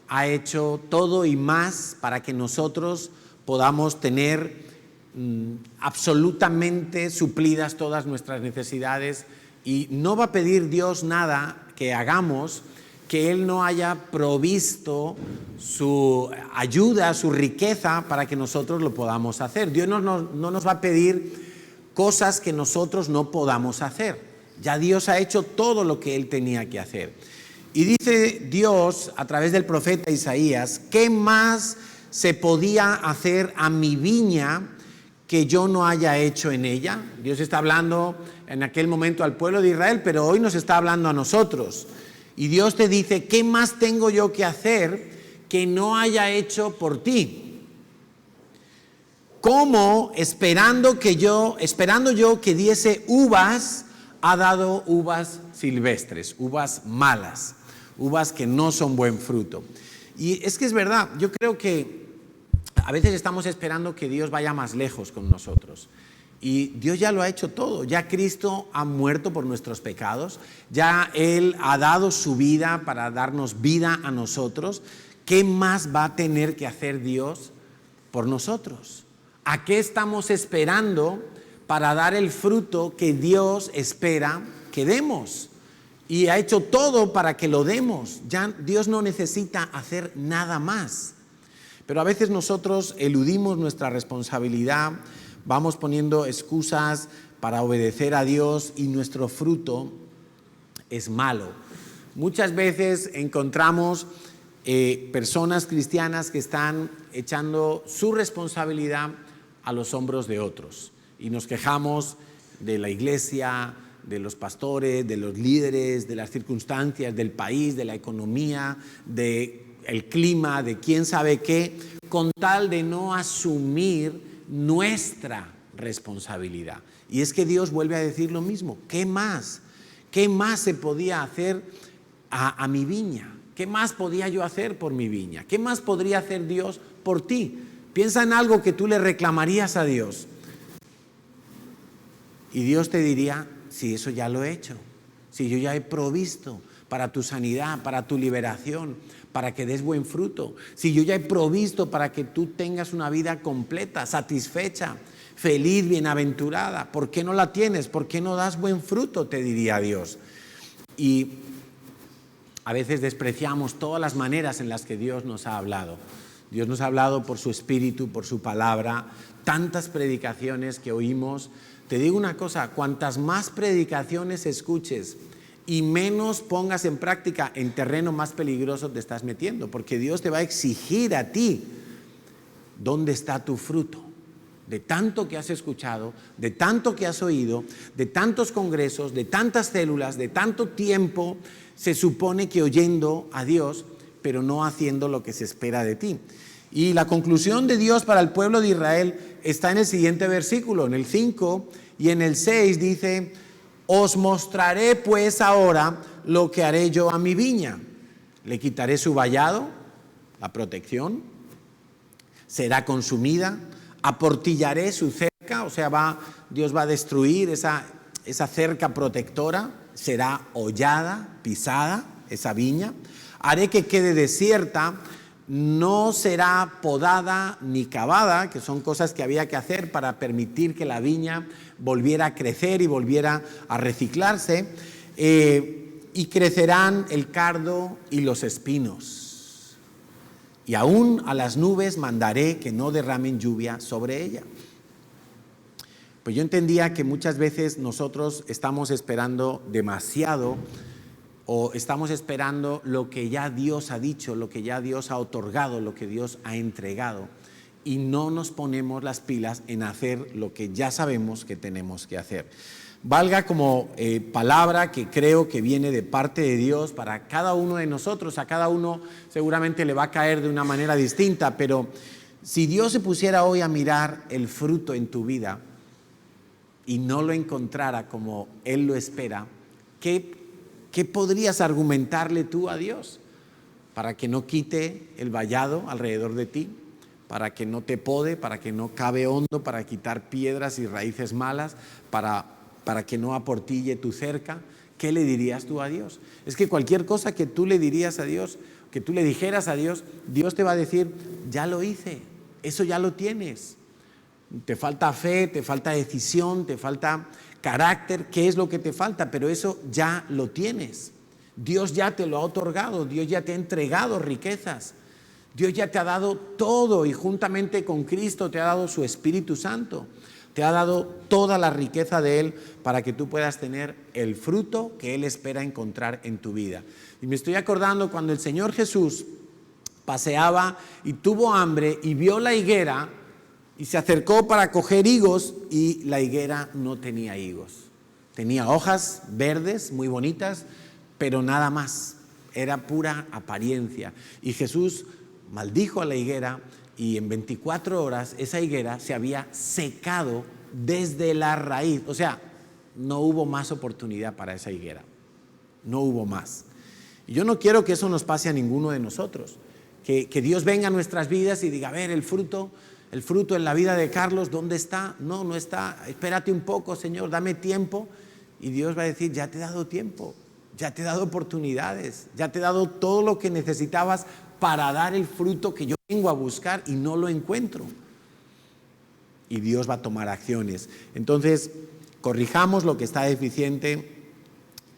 ha hecho todo y más para que nosotros podamos tener absolutamente suplidas todas nuestras necesidades, y no va a pedir Dios nada que hagamos que Él no haya provisto su ayuda, su riqueza para que nosotros lo podamos hacer. Dios no nos va a pedir cosas que nosotros no podamos hacer. Ya Dios ha hecho todo lo que Él tenía que hacer. Y dice Dios a través del profeta Isaías: ¿qué más se podía hacer a mi viña que yo no haya hecho en ella? Dios está hablando en aquel momento al pueblo de Israel, pero hoy nos está hablando a nosotros. Y Dios te dice: ¿qué más tengo yo que hacer que no haya hecho por ti? ¿Cómo esperando yo que diese uvas, ha dado uvas silvestres, uvas malas, uvas que no son buen fruto? Y es que es verdad, yo creo que a veces estamos esperando que Dios vaya más lejos con nosotros. Y Dios ya lo ha hecho todo. Ya Cristo ha muerto por nuestros pecados. Ya Él ha dado su vida para darnos vida a nosotros. ¿Qué más va a tener que hacer Dios por nosotros? ¿A qué estamos esperando para dar el fruto que Dios espera que demos? Y ha hecho todo para que lo demos. Ya Dios no necesita hacer nada más. Pero a veces nosotros eludimos nuestra responsabilidad, vamos poniendo excusas para obedecer a Dios y nuestro fruto es malo. Muchas veces encontramos personas cristianas que están echando su responsabilidad a los hombros de otros y nos quejamos de la iglesia, de los pastores, de los líderes, de las circunstancias del país, de la economía, del clima, de quién sabe qué, con tal de no asumir nuestra responsabilidad. Y es que Dios vuelve a decir lo mismo. ¿Qué más? ¿Qué más se podía hacer a mi viña? ¿Qué más podía yo hacer por mi viña? ¿Qué más podría hacer Dios por ti? Piensa en algo que tú le reclamarías a Dios. Y Dios te diría: si eso ya lo he hecho, si yo ya he provisto para tu sanidad, para tu liberación, para que des buen fruto, si yo ya he provisto para que tú tengas una vida completa, satisfecha, feliz, bienaventurada, ¿por qué no la tienes? ¿Por qué no das buen fruto?, te diría Dios. Y a veces despreciamos todas las maneras en las que Dios nos ha hablado. Dios nos ha hablado por su Espíritu, por su palabra, tantas predicaciones que oímos. Te digo una cosa: cuantas más predicaciones escuches y menos pongas en práctica, en terreno más peligroso te estás metiendo, porque Dios te va a exigir a ti dónde está tu fruto. De tanto que has escuchado, de tanto que has oído, de tantos congresos, de tantas células, de tanto tiempo, se supone que oyendo a Dios, pero no haciendo lo que se espera de ti. Y la conclusión de Dios para el pueblo de Israel está en el siguiente versículo, en el 5 y en el 6 dice: os mostraré pues ahora lo que haré yo a mi viña. Le quitaré su vallado, la protección, será consumida, aportillaré su cerca, o sea, Dios va a destruir esa cerca protectora, será hollada, pisada, esa viña. Haré que quede desierta, no será podada ni cavada, que son cosas que había que hacer para permitir que la viña volviera a crecer y volviera a reciclarse, y crecerán el cardo y los espinos, y aún a las nubes mandaré que no derramen lluvia sobre ella. Pues yo entendía que muchas veces nosotros estamos esperando demasiado, o estamos esperando lo que ya Dios ha dicho, lo que ya Dios ha otorgado, lo que Dios ha entregado, y no nos ponemos las pilas en hacer lo que ya sabemos que tenemos que hacer. Valga como palabra que creo que viene de parte de Dios para cada uno de nosotros. A cada uno seguramente le va a caer de una manera distinta, pero si Dios se pusiera hoy a mirar el fruto en tu vida y no lo encontrara como Él lo espera, ¿qué podrías argumentarle tú a Dios? Para que no quite el vallado alrededor de ti, para que no te pode, para que no cabe hondo, para quitar piedras y raíces malas, para que no aportille tu cerca. ¿Qué le dirías tú a Dios? Es que cualquier cosa que tú le dirías a Dios, que tú le dijeras a Dios, Dios te va a decir, ya lo hice, eso ya lo tienes. Te falta fe, te falta decisión, te falta carácter, ¿qué es lo que te falta? Pero eso ya lo tienes. Dios ya te lo ha otorgado, Dios ya te ha entregado riquezas, Dios ya te ha dado todo y juntamente con Cristo te ha dado su Espíritu Santo, te ha dado toda la riqueza de Él para que tú puedas tener el fruto que Él espera encontrar en tu vida. Y me estoy acordando cuando el Señor Jesús paseaba y tuvo hambre y vio la higuera y se acercó para coger higos y la higuera no tenía higos. Tenía hojas verdes muy bonitas, pero nada más, era pura apariencia. Y Jesús maldijo a la higuera y en 24 horas esa higuera se había secado desde la raíz. O sea, no hubo más oportunidad para esa higuera, no hubo más. Y yo no quiero que eso nos pase a ninguno de nosotros, que Dios venga a nuestras vidas y diga, a ver, el fruto en la vida de Carlos, ¿dónde está? No, no está, espérate un poco, Señor, dame tiempo. Y Dios va a decir, ya te he dado tiempo, ya te he dado oportunidades, ya te he dado todo lo que necesitabas para dar el fruto que yo vengo a buscar y no lo encuentro. Y Dios va a tomar acciones. Entonces, corrijamos lo que está deficiente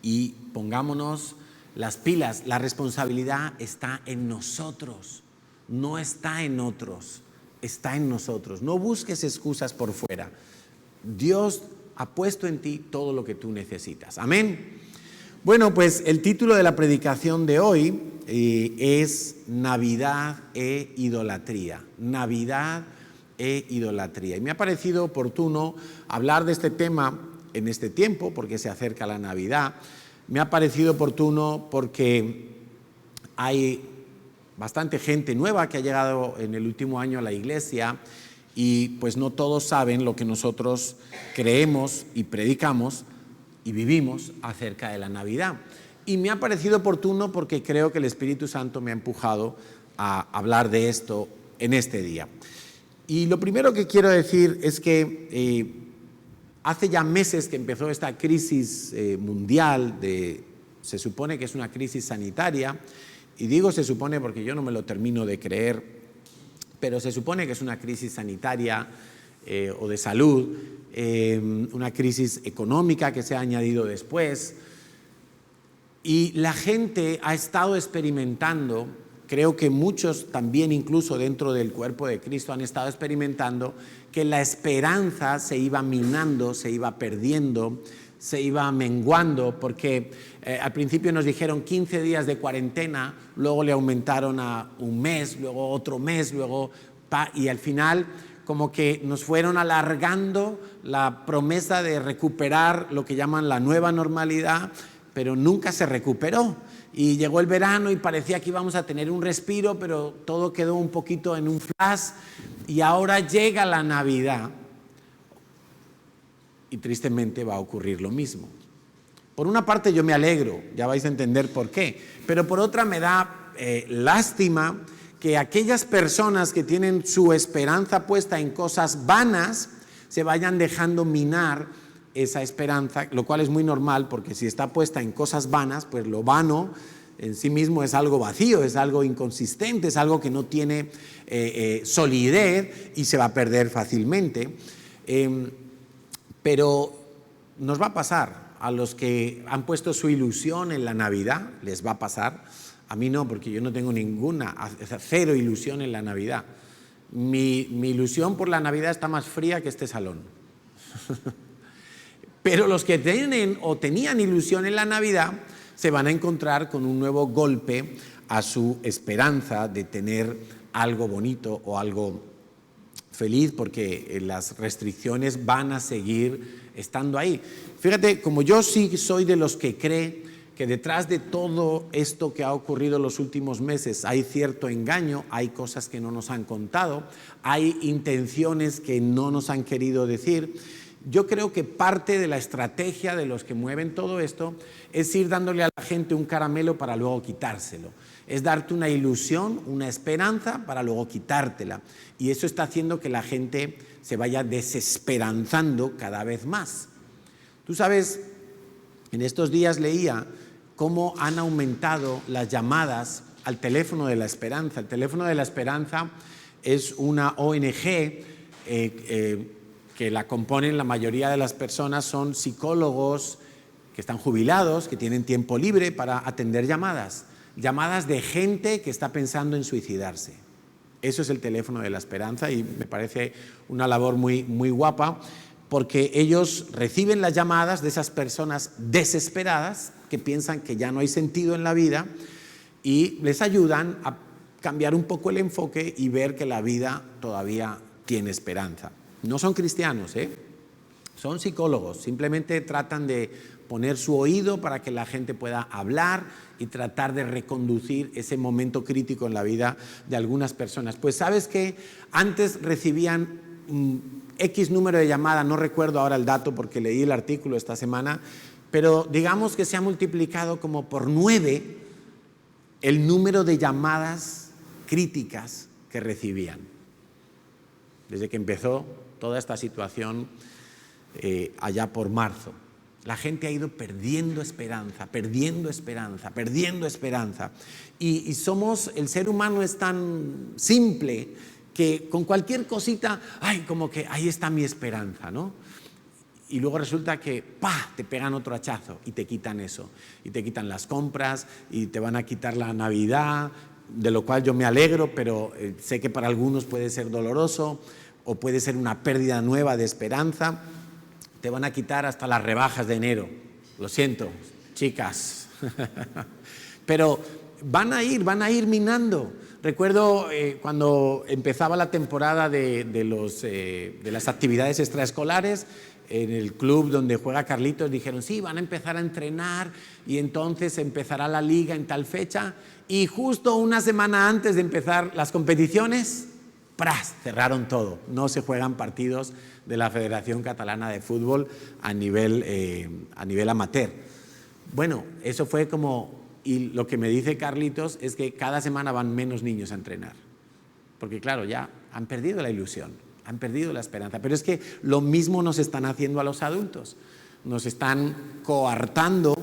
y pongámonos las pilas. La responsabilidad está en nosotros, no está en otros, está en nosotros. No busques excusas por fuera. Dios ha puesto en ti todo lo que tú necesitas. Amén. Bueno, pues el título de la predicación de hoy es Navidad e idolatría. Navidad e idolatría. Y me ha parecido oportuno hablar de este tema en este tiempo, porque se acerca la Navidad. Me ha parecido oportuno porque hay bastante gente nueva que ha llegado en el último año a la iglesia y pues no todos saben lo que nosotros creemos y predicamos y vivimos acerca de la Navidad. Y me ha parecido oportuno porque creo que el Espíritu Santo me ha empujado a hablar de esto en este día. Y lo primero que quiero decir es que hace ya meses que empezó esta crisis mundial, se supone que es una crisis sanitaria, y digo se supone porque yo no me lo termino de creer, pero se supone que es una crisis sanitaria o de salud, una crisis económica que se ha añadido después. Y la gente ha estado experimentando, creo que muchos también incluso dentro del cuerpo de Cristo han estado experimentando que la esperanza se iba minando, se iba perdiendo, se iba menguando, porque al principio nos dijeron 15 días de cuarentena, luego le aumentaron a un mes, luego otro mes, y al final como que nos fueron alargando la promesa de recuperar lo que llaman la nueva normalidad, pero nunca se recuperó. Y llegó el verano y parecía que íbamos a tener un respiro, pero todo quedó un poquito en un flash. Y ahora llega la Navidad y tristemente va a ocurrir lo mismo. Por una parte yo me alegro, ya vais a entender por qué, pero por otra me da lástima que aquellas personas que tienen su esperanza puesta en cosas vanas se vayan dejando minar esa esperanza, lo cual es muy normal porque si está puesta en cosas vanas, pues lo vano en sí mismo es algo vacío, es algo inconsistente, es algo que no tiene solidez y se va a perder fácilmente. Pero nos va a pasar, a los que han puesto su ilusión en la Navidad, les va a pasar. A mí no, porque yo no tengo cero ilusión en la Navidad. Mi ilusión por la Navidad está más fría que este salón. Pero los que tienen o tenían ilusión en la Navidad se van a encontrar con un nuevo golpe a su esperanza de tener algo bonito o algo feliz, porque las restricciones van a seguir estando ahí. Fíjate, como yo sí soy de los que cree que detrás de todo esto que ha ocurrido en los últimos meses hay cierto engaño, hay cosas que no nos han contado, hay intenciones que no nos han querido decir. Yo creo que parte de la estrategia de los que mueven todo esto es ir dándole a la gente un caramelo para luego quitárselo. Es darte una ilusión, una esperanza para luego quitártela. Y eso está haciendo que la gente se vaya desesperanzando cada vez más. Tú sabes, en estos días leía cómo han aumentado las llamadas al Teléfono de la Esperanza. El Teléfono de la Esperanza es una ONG que la componen la mayoría de las personas, son psicólogos que están jubilados, que tienen tiempo libre para atender llamadas de gente que está pensando en suicidarse. Eso es el Teléfono de la Esperanza y me parece una labor muy, muy guapa, porque ellos reciben las llamadas de esas personas desesperadas que piensan que ya no hay sentido en la vida y les ayudan a cambiar un poco el enfoque y ver que la vida todavía tiene esperanza. No son cristianos, son psicólogos, simplemente tratan de poner su oído para que la gente pueda hablar y tratar de reconducir ese momento crítico en la vida de algunas personas. Pues sabes que antes recibían X número de llamadas, no recuerdo ahora el dato porque leí el artículo esta semana, pero digamos que se ha multiplicado como por 9 el número de llamadas críticas que recibían. Desde que empezó toda esta situación allá por marzo. La gente ha ido perdiendo esperanza. Y el ser humano es tan simple que con cualquier cosita, como que ahí está mi esperanza, ¿no? Y luego resulta que, te pegan otro hachazo y te quitan eso. Y te quitan las compras y te van a quitar la Navidad, de lo cual yo me alegro, pero sé que para algunos puede ser doloroso o puede ser una pérdida nueva de esperanza. Te van a quitar hasta las rebajas de enero. Lo siento, chicas. Pero van a ir minando. Recuerdo cuando empezaba la temporada de las actividades extraescolares, en el club donde juega Carlitos dijeron, sí, van a empezar a entrenar y entonces empezará la liga en tal fecha. Y justo una semana antes de empezar las competiciones, cerraron todo. No se juegan partidos de la Federación Catalana de Fútbol a nivel amateur. Bueno, eso fue como, y lo que me dice Carlitos es que cada semana van menos niños a entrenar, porque claro, ya han perdido la ilusión, han perdido la esperanza. Pero es que lo mismo nos están haciendo a los adultos, nos están coartando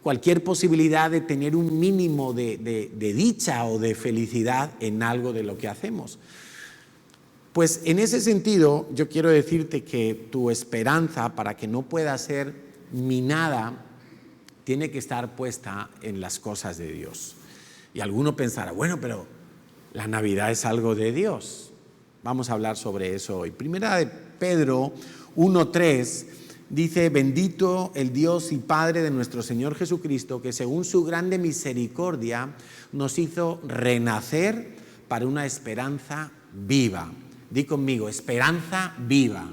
cualquier posibilidad de tener un mínimo de dicha o de felicidad en algo de lo que hacemos. Pues en ese sentido yo quiero decirte que tu esperanza, para que no pueda ser minada, tiene que estar puesta en las cosas de Dios. Y alguno pensará, bueno, pero la Navidad es algo de Dios. Vamos a hablar sobre eso hoy. Primera de Pedro 1:3 dice, bendito el Dios y Padre de nuestro Señor Jesucristo, que según su grande misericordia nos hizo renacer para una esperanza viva. Di conmigo, esperanza viva.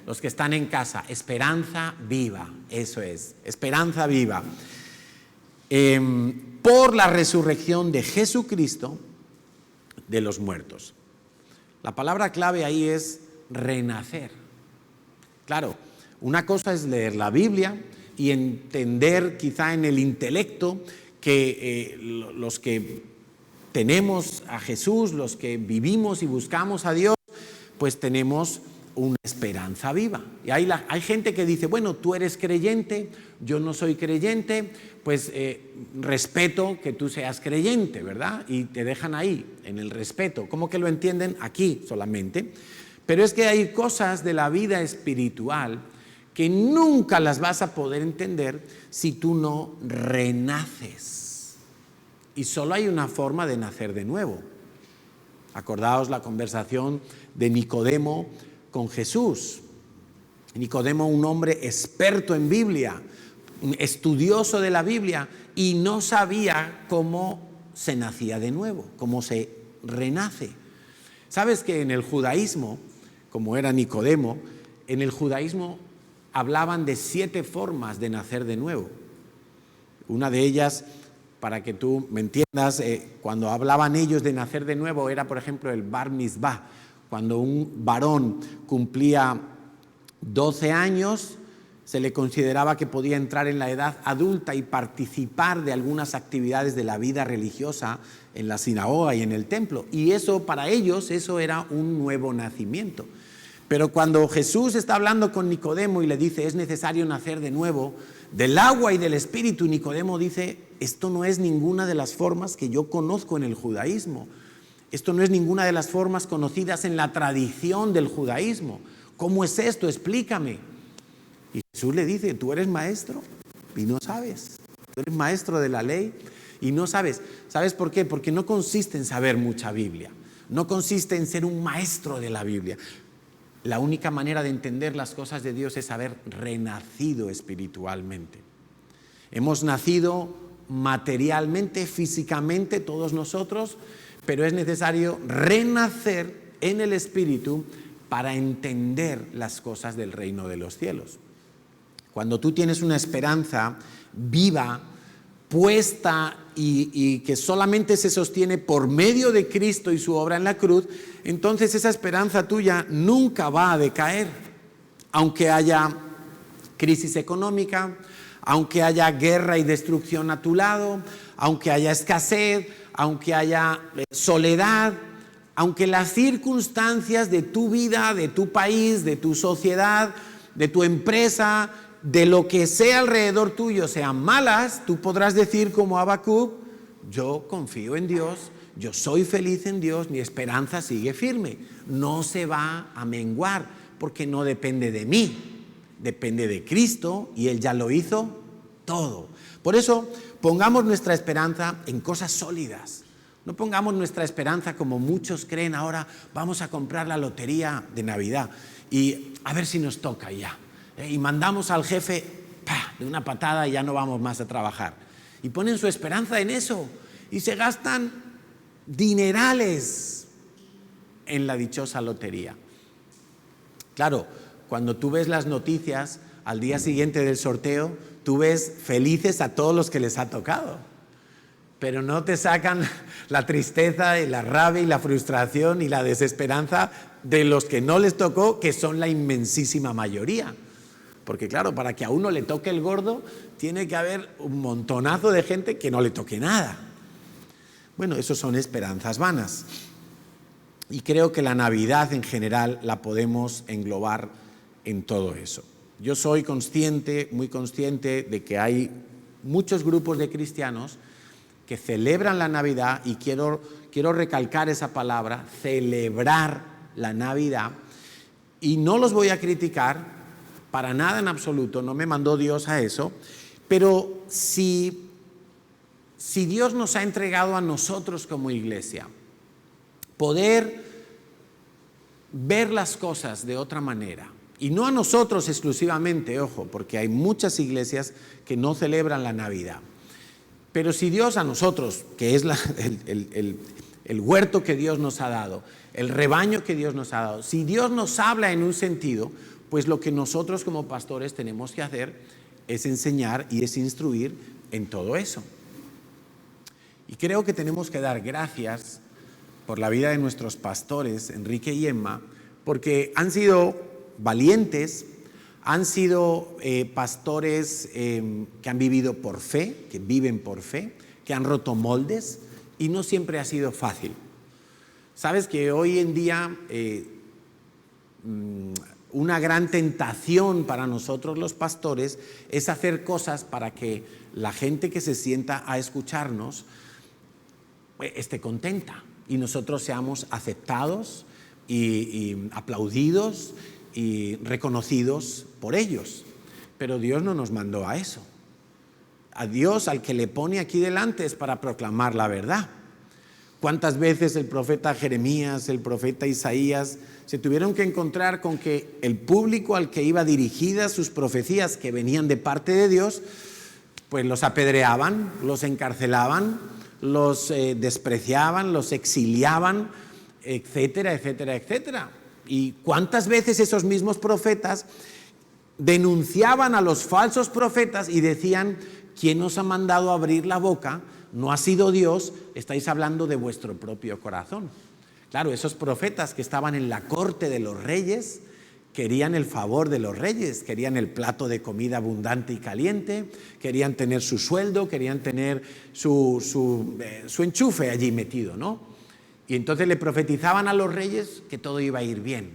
Los que están en casa, esperanza viva. Eso es, esperanza viva. Por la resurrección de Jesucristo de los muertos. La palabra clave ahí es renacer. Claro, una cosa es leer la Biblia y entender quizá en el intelecto que los que tenemos a Jesús, los que vivimos y buscamos a Dios, pues tenemos una esperanza viva. Y hay gente que dice, bueno, tú eres creyente, yo no soy creyente, pues respeto que tú seas creyente, ¿verdad? Y te dejan ahí, en el respeto. ¿Cómo que lo entienden? Aquí solamente. Pero es que hay cosas de la vida espiritual que nunca las vas a poder entender si tú no renaces. Y solo hay una forma de nacer de nuevo. Acordaos la conversación de Nicodemo con Jesús. Nicodemo, un hombre experto en Biblia, estudioso de la Biblia, y no sabía cómo se nacía de nuevo, cómo se renace. ¿Sabes que en el judaísmo, como era Nicodemo, en el judaísmo hablaban de 7 formas de nacer de nuevo? Una de ellas, para que tú me entiendas, cuando hablaban ellos de nacer de nuevo, era por ejemplo el bar mitzvah. Cuando un varón cumplía 12 años, se le consideraba que podía entrar en la edad adulta y participar de algunas actividades de la vida religiosa en la sinagoga y en el templo. Y eso, para ellos, eso era un nuevo nacimiento. Pero cuando Jesús está hablando con Nicodemo y le dice, es necesario nacer de nuevo del agua y del espíritu, Nicodemo dice, esto no es ninguna de las formas que yo conozco en el judaísmo. Esto no es ninguna de las formas conocidas en la tradición del judaísmo. ¿Cómo es esto? Explícame. Y Jesús le dice, tú eres maestro y no sabes. Tú eres maestro de la ley y no sabes. ¿Sabes por qué? Porque no consiste en saber mucha Biblia. No consiste en ser un maestro de la Biblia. La única manera de entender las cosas de Dios es haber renacido espiritualmente. Hemos nacido materialmente, físicamente, todos nosotros, pero es necesario renacer en el Espíritu para entender las cosas del reino de los cielos. Cuando tú tienes una esperanza viva, puesta y que solamente se sostiene por medio de Cristo y su obra en la cruz, entonces esa esperanza tuya nunca va a decaer, aunque haya crisis económica, aunque haya guerra y destrucción a tu lado, aunque haya escasez, aunque haya soledad, aunque las circunstancias de tu vida, de tu país, de tu sociedad, de tu empresa, de lo que sea alrededor tuyo sean malas, tú podrás decir como Habacuc, yo confío en Dios, yo soy feliz en Dios, mi esperanza sigue firme, no se va a menguar porque no depende de mí, depende de Cristo y Él ya lo hizo todo. Por eso pongamos nuestra esperanza en cosas sólidas. No pongamos nuestra esperanza como muchos creen ahora, vamos a comprar la lotería de Navidad y a ver si nos toca ya. Y mandamos al jefe de una patada y ya no vamos más a trabajar. Y ponen su esperanza en eso y se gastan dinerales en la dichosa lotería. Claro, cuando tú ves las noticias al día siguiente del sorteo, tú ves felices a todos los que les ha tocado. Pero no te sacan la tristeza y la rabia y la frustración y la desesperanza de los que no les tocó, que son la inmensísima mayoría. Porque claro, para que a uno le toque el gordo, tiene que haber un montonazo de gente que no le toque nada. Bueno, eso son esperanzas vanas. Y creo que la Navidad en general la podemos englobar en todo eso. Yo soy consciente, muy consciente, de que hay muchos grupos de cristianos que celebran la Navidad, y quiero recalcar esa palabra, celebrar la Navidad, y no los voy a criticar para nada en absoluto, no me mandó Dios a eso, pero si Dios nos ha entregado a nosotros como iglesia poder ver las cosas de otra manera, y no a nosotros exclusivamente, ojo, porque hay muchas iglesias que no celebran la Navidad, pero si Dios a nosotros, que es el huerto que Dios nos ha dado, el rebaño que Dios nos ha dado, si Dios nos habla en un sentido, pues lo que nosotros como pastores tenemos que hacer es enseñar y es instruir en todo eso. Y creo que tenemos que dar gracias por la vida de nuestros pastores, Enrique y Emma, porque han sido valientes, han sido pastores que han vivido por fe, que viven por fe, que han roto moldes, y no siempre ha sido fácil. Sabes que hoy en día una gran tentación para nosotros los pastores es hacer cosas para que la gente que se sienta a escucharnos esté contenta y nosotros seamos aceptados y aplaudidos y reconocidos por ellos. Pero Dios no nos mandó a eso. A Dios, al que le pone aquí delante, es para proclamar la verdad. ¿Cuántas veces el profeta Jeremías, el profeta Isaías se tuvieron que encontrar con que el público al que iba dirigidas sus profecías que venían de parte de Dios, pues los apedreaban, los encarcelaban, los despreciaban, los exiliaban, etcétera, etcétera, etcétera? ¿Y cuántas veces esos mismos profetas denunciaban a los falsos profetas y decían: ¿quién os ha mandado a abrir la boca? No ha sido Dios, estáis hablando de vuestro propio corazón. Claro, esos profetas que estaban en la corte de los reyes querían el favor de los reyes, querían el plato de comida abundante y caliente, querían tener su sueldo, querían tener su enchufe allí metido, ¿no? Y entonces le profetizaban a los reyes que todo iba a ir bien,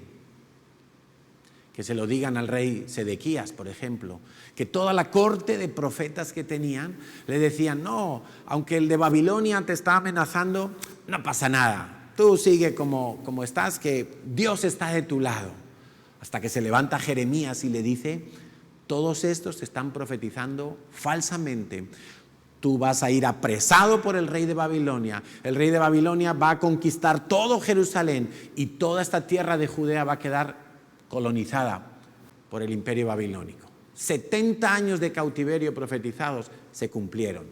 que se lo digan al rey Sedequías, por ejemplo, que toda la corte de profetas que tenían le decían, no, aunque el de Babilonia te está amenazando, no pasa nada, tú sigue como estás, que Dios está de tu lado. Hasta que se levanta Jeremías y le dice, todos estos te están profetizando falsamente. Tú vas a ir apresado por el rey de Babilonia. El rey de Babilonia va a conquistar todo Jerusalén y toda esta tierra de Judea va a quedar colonizada por el imperio babilónico. 70 años de cautiverio profetizados se cumplieron.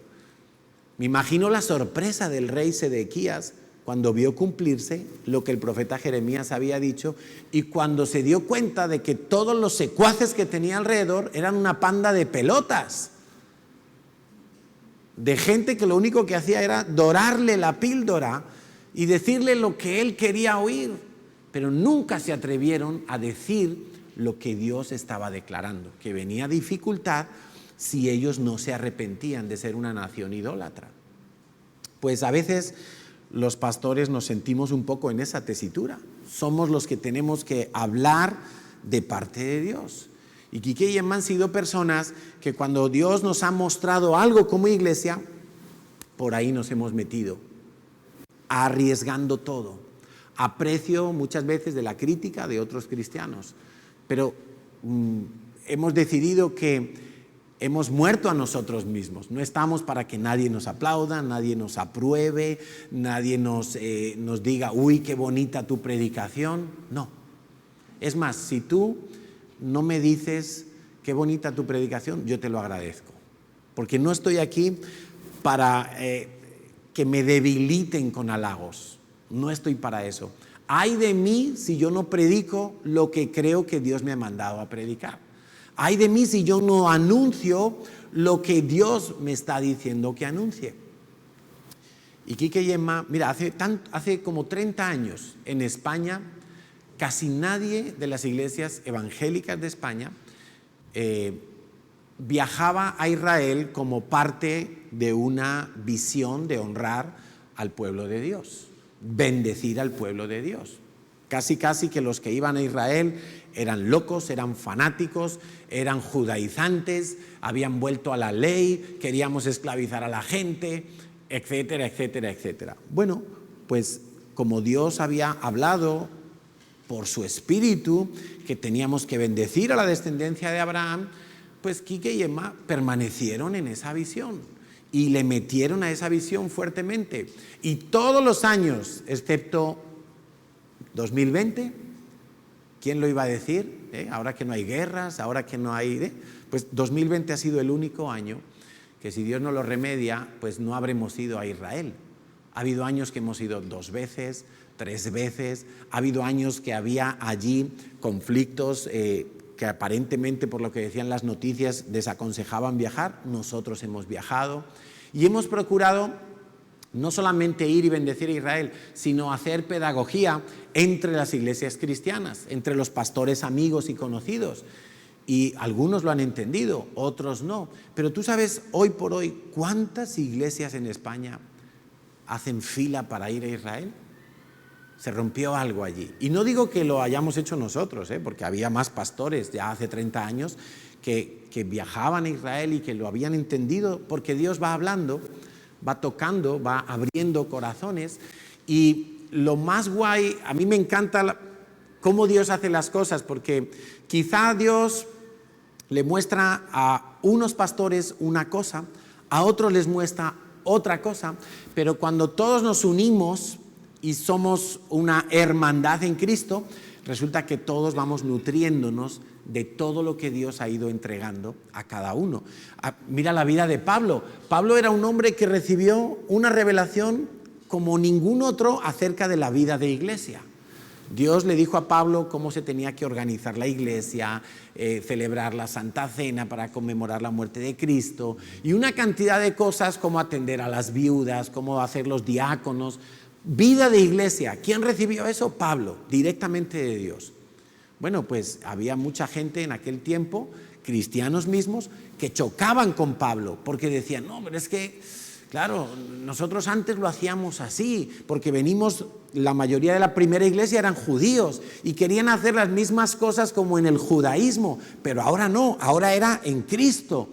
Me imagino la sorpresa del rey Sedequías cuando vio cumplirse lo que el profeta Jeremías había dicho y cuando se dio cuenta de que todos los secuaces que tenía alrededor eran una panda de pelotas, de gente que lo único que hacía era dorarle la píldora y decirle lo que él quería oír, pero nunca se atrevieron a decir lo que Dios estaba declarando, que venía dificultad si ellos no se arrepentían de ser una nación idólatra. Pues a veces los pastores nos sentimos un poco en esa tesitura. Somos los que tenemos que hablar de parte de Dios. Y Quique y Emma han sido personas que cuando Dios nos ha mostrado algo como iglesia, por ahí nos hemos metido, arriesgando todo, a precio muchas veces de la crítica de otros cristianos. Pero hemos decidido que hemos muerto a nosotros mismos. No estamos para que nadie nos aplauda, nadie nos apruebe, nadie nos diga, uy, qué bonita tu predicación. No. Es más, si tú no me dices qué bonita tu predicación, yo te lo agradezco. Porque no estoy aquí para que me debiliten con halagos. No estoy para eso. Ay de mí si yo no predico lo que creo que Dios me ha mandado a predicar. Ay de mí si yo no anuncio lo que Dios me está diciendo que anuncie. Y Quique y Emma, mira, hace como 30 años en España, casi nadie de las iglesias evangélicas de España viajaba a Israel como parte de una visión de honrar al pueblo de Dios, bendecir al pueblo de Dios. Casi que los que iban a Israel eran locos, eran fanáticos, eran judaizantes, habían vuelto a la ley, queríamos esclavizar a la gente, etcétera, etcétera, etcétera. Bueno, pues como Dios había hablado por su espíritu que teníamos que bendecir a la descendencia de Abraham, pues Quique y Emma permanecieron en esa visión y le metieron a esa visión fuertemente. Y todos los años, excepto 2020, ¿quién lo iba a decir? Ahora que no hay guerras, ahora que no hay... Pues 2020 ha sido el único año que si Dios no lo remedia, pues no habremos ido a Israel. Ha habido años que hemos ido 2 veces, 3 veces, ha habido años que había allí conflictos que aparentemente, por lo que decían las noticias, desaconsejaban viajar. Nosotros hemos viajado y hemos procurado no solamente ir y bendecir a Israel, sino hacer pedagogía entre las iglesias cristianas, entre los pastores amigos y conocidos. Y algunos lo han entendido, otros no. Pero tú sabes, hoy por hoy, ¿cuántas iglesias en España hacen fila para ir a Israel? Se rompió algo allí. Y no digo que lo hayamos hecho nosotros, porque había más pastores ya hace 30 años que viajaban a Israel y que lo habían entendido, porque Dios va hablando, va tocando, va abriendo corazones. Y lo más guay, a mí me encanta cómo Dios hace las cosas, porque quizá Dios le muestra a unos pastores una cosa, a otros les muestra otra cosa, pero cuando todos nos unimos y somos una hermandad en Cristo, resulta que todos vamos nutriéndonos de todo lo que Dios ha ido entregando a cada uno. Mira la vida de Pablo. Pablo era un hombre que recibió una revelación como ningún otro acerca de la vida de iglesia. Dios le dijo a Pablo cómo se tenía que organizar la iglesia, celebrar la Santa Cena para conmemorar la muerte de Cristo y una cantidad de cosas como atender a las viudas, cómo hacer los diáconos. Vida de iglesia. ¿Quién recibió eso? Pablo, directamente de Dios. Bueno, pues había mucha gente en aquel tiempo, cristianos mismos, que chocaban con Pablo porque decían, no, pero es que, Claro, nosotros antes lo hacíamos así, porque venimos, la mayoría de la primera iglesia eran judíos y querían hacer las mismas cosas como en el judaísmo, pero ahora no, ahora era en Cristo.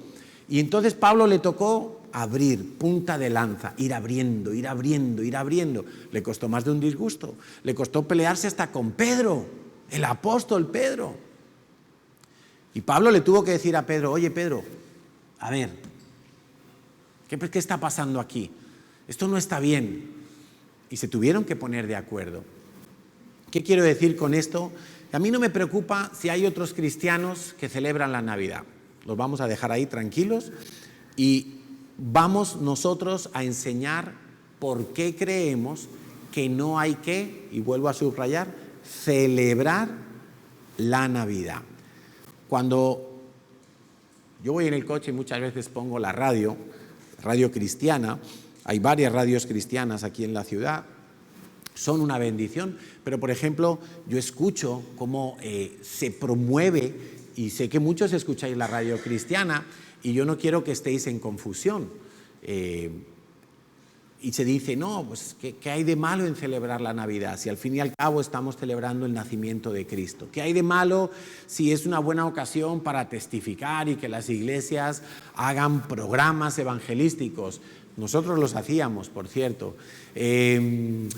Y entonces Pablo le tocó abrir, punta de lanza, ir abriendo, ir abriendo, ir abriendo. Le costó más de un disgusto, le costó pelearse hasta con Pedro, el apóstol Pedro. Y Pablo le tuvo que decir a Pedro, oye Pedro, a ver, ¿qué está pasando aquí? Esto no está bien. Y se tuvieron que poner de acuerdo. ¿Qué quiero decir con esto? A mí no me preocupa si hay otros cristianos que celebran la Navidad. Los vamos a dejar ahí tranquilos y vamos nosotros a enseñar por qué creemos que no hay que, y vuelvo a subrayar, celebrar la Navidad. Cuando yo voy en el coche, muchas veces pongo la radio cristiana, hay varias radios cristianas aquí en la ciudad, son una bendición, pero por ejemplo yo escucho cómo se promueve, y sé que muchos escucháis la radio cristiana y yo no quiero que estéis en confusión, y se dice, no, pues ¿qué hay de malo en celebrar la Navidad? Si al fin y al cabo estamos celebrando el nacimiento de Cristo. ¿Qué hay de malo si es una buena ocasión para testificar y que las iglesias hagan programas evangelísticos? Nosotros los hacíamos, por cierto. ¿Qué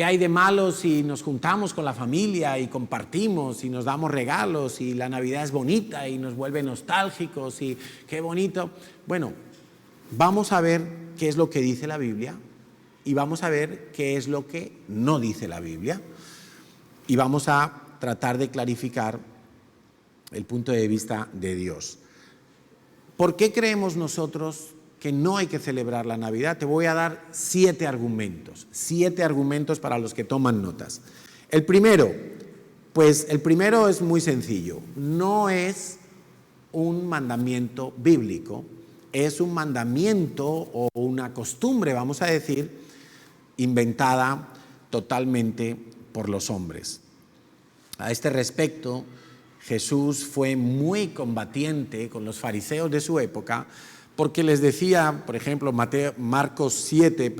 hay de malo si nos juntamos con la familia y compartimos y nos damos regalos y la Navidad es bonita y nos vuelve nostálgicos y qué bonito? Bueno, vamos a ver qué es lo que dice la Biblia. Y vamos a ver qué es lo que no dice la Biblia. Y vamos a tratar de clarificar el punto de vista de Dios. ¿Por qué creemos nosotros que no hay que celebrar la Navidad? Te voy a dar 7 argumentos. 7 argumentos para los que toman notas. El primero es muy sencillo. No es un mandamiento bíblico. Es un mandamiento o una costumbre, vamos a decir, inventada totalmente por los hombres. A este respecto, Jesús fue muy combatiente con los fariseos de su época, porque les decía, por ejemplo, Marcos 7,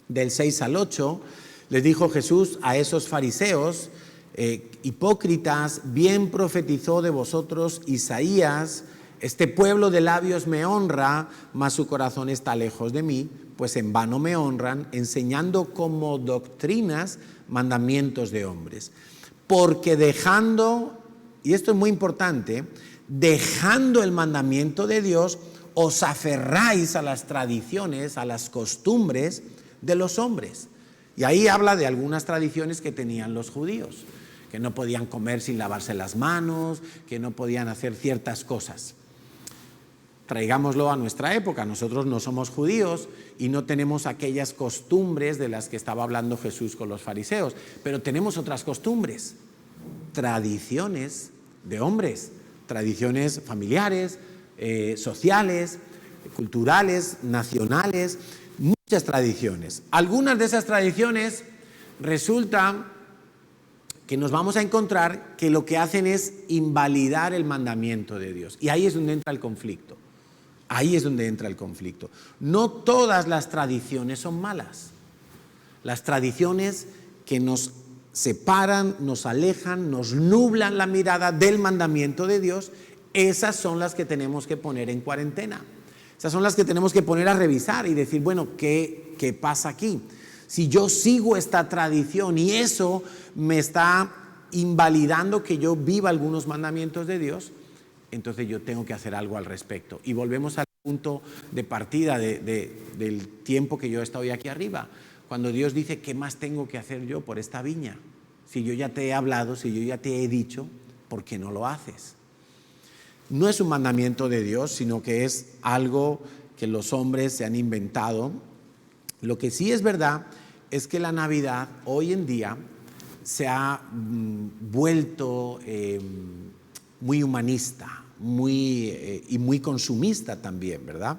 del 6 al 8, les dijo Jesús a esos fariseos, hipócritas, bien profetizó de vosotros Isaías, este pueblo de labios me honra, mas su corazón está lejos de mí, pues en vano me honran, enseñando como doctrinas mandamientos de hombres. Porque dejando, y esto es muy importante, dejando el mandamiento de Dios, os aferráis a las tradiciones, a las costumbres de los hombres. Y ahí habla de algunas tradiciones que tenían los judíos, que no podían comer sin lavarse las manos, que no podían hacer ciertas cosas. Traigámoslo a nuestra época. Nosotros no somos judíos y no tenemos aquellas costumbres de las que estaba hablando Jesús con los fariseos, pero tenemos otras costumbres, tradiciones de hombres, tradiciones familiares, sociales, culturales, nacionales, muchas tradiciones. Algunas de esas tradiciones resulta que nos vamos a encontrar que lo que hacen es invalidar el mandamiento de Dios. Y ahí es donde entra el conflicto. Ahí es donde entra el conflicto. No todas las tradiciones son malas. Las tradiciones que nos separan, nos alejan, nos nublan la mirada del mandamiento de Dios, esas son las que tenemos que poner en cuarentena. Esas son las que tenemos que poner a revisar y decir, bueno, ¿qué pasa aquí? Si yo sigo esta tradición y eso me está invalidando que yo viva algunos mandamientos de Dios, entonces yo tengo que hacer algo al respecto. Y volvemos al punto de partida del tiempo que yo he estado aquí arriba, cuando Dios dice, ¿qué más tengo que hacer yo por esta viña? Si yo ya te he hablado, si yo ya te he dicho, ¿por qué no lo haces? No es un mandamiento de Dios, sino que es algo que los hombres se han inventado. Lo que sí es verdad es que la Navidad hoy en día se ha vuelto muy humanista, y muy consumista también, ¿verdad?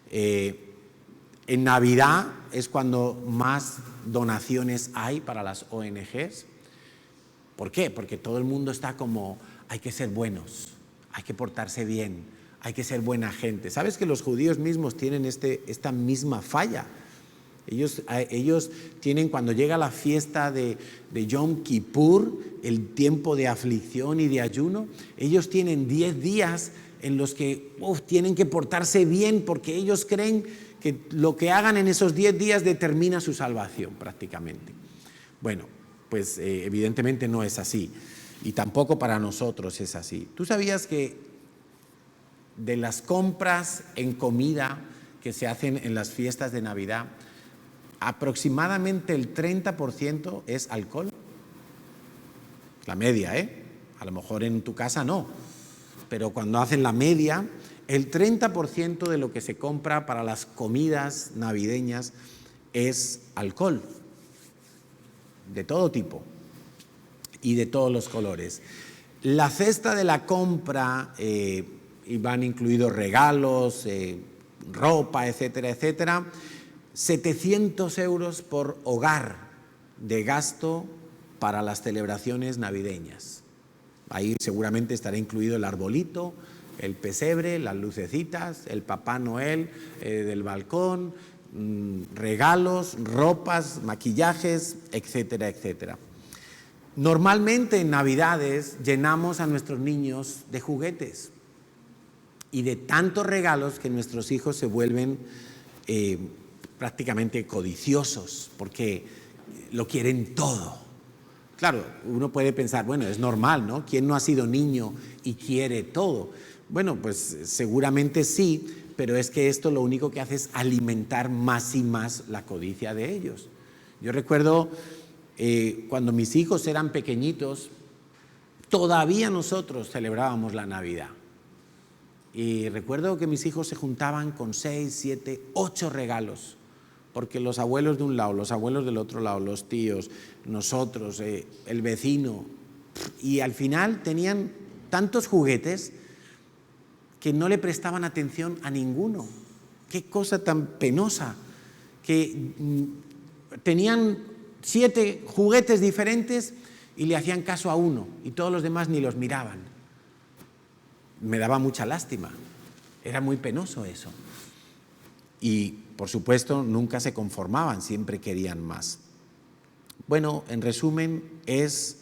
En Navidad es cuando más donaciones hay para las ONGs. ¿Por qué? Porque todo el mundo está como, hay que ser buenos, hay que portarse bien, hay que ser buena gente. ¿Sabes que los judíos mismos tienen esta misma falla? Ellos tienen, cuando llega la fiesta de Yom Kippur, el tiempo de aflicción y de ayuno, ellos tienen 10 días en los que tienen que portarse bien, porque ellos creen que lo que hagan en esos 10 días determina su salvación prácticamente. Bueno, pues evidentemente no es así, y tampoco para nosotros es así. ¿Tú sabías que de las compras en comida que se hacen en las fiestas de Navidad, aproximadamente el 30% es alcohol? La media, a lo mejor en tu casa no, pero cuando hacen la media, el 30% de lo que se compra para las comidas navideñas es alcohol, de todo tipo y de todos los colores. La cesta de la compra, y van incluidos regalos, ropa, etcétera, etcétera, 700 euros por hogar de gasto para las celebraciones navideñas. Ahí seguramente estará incluido el arbolito, el pesebre, las lucecitas, el Papá Noel del balcón, regalos, ropas, maquillajes, etcétera, etcétera. Normalmente en Navidades llenamos a nuestros niños de juguetes y de tantos regalos que nuestros hijos se vuelven prácticamente codiciosos, porque lo quieren todo. Claro, uno puede pensar, bueno, es normal, ¿no? ¿Quién no ha sido niño y quiere todo? Bueno, pues seguramente sí, pero es que esto lo único que hace es alimentar más y más la codicia de ellos. Yo recuerdo cuando mis hijos eran pequeñitos, todavía nosotros celebrábamos la Navidad. Y recuerdo que mis hijos se juntaban con 6, 7, 8 regalos, porque los abuelos de un lado, los abuelos del otro lado, los tíos, nosotros, el vecino, y al final tenían tantos juguetes que no le prestaban atención a ninguno. Qué cosa tan penosa, que tenían 7 juguetes diferentes y le hacían caso a uno, y todos los demás ni los miraban. Me daba mucha lástima, era muy penoso eso. Y, por supuesto, nunca se conformaban, siempre querían más. Bueno, en resumen, es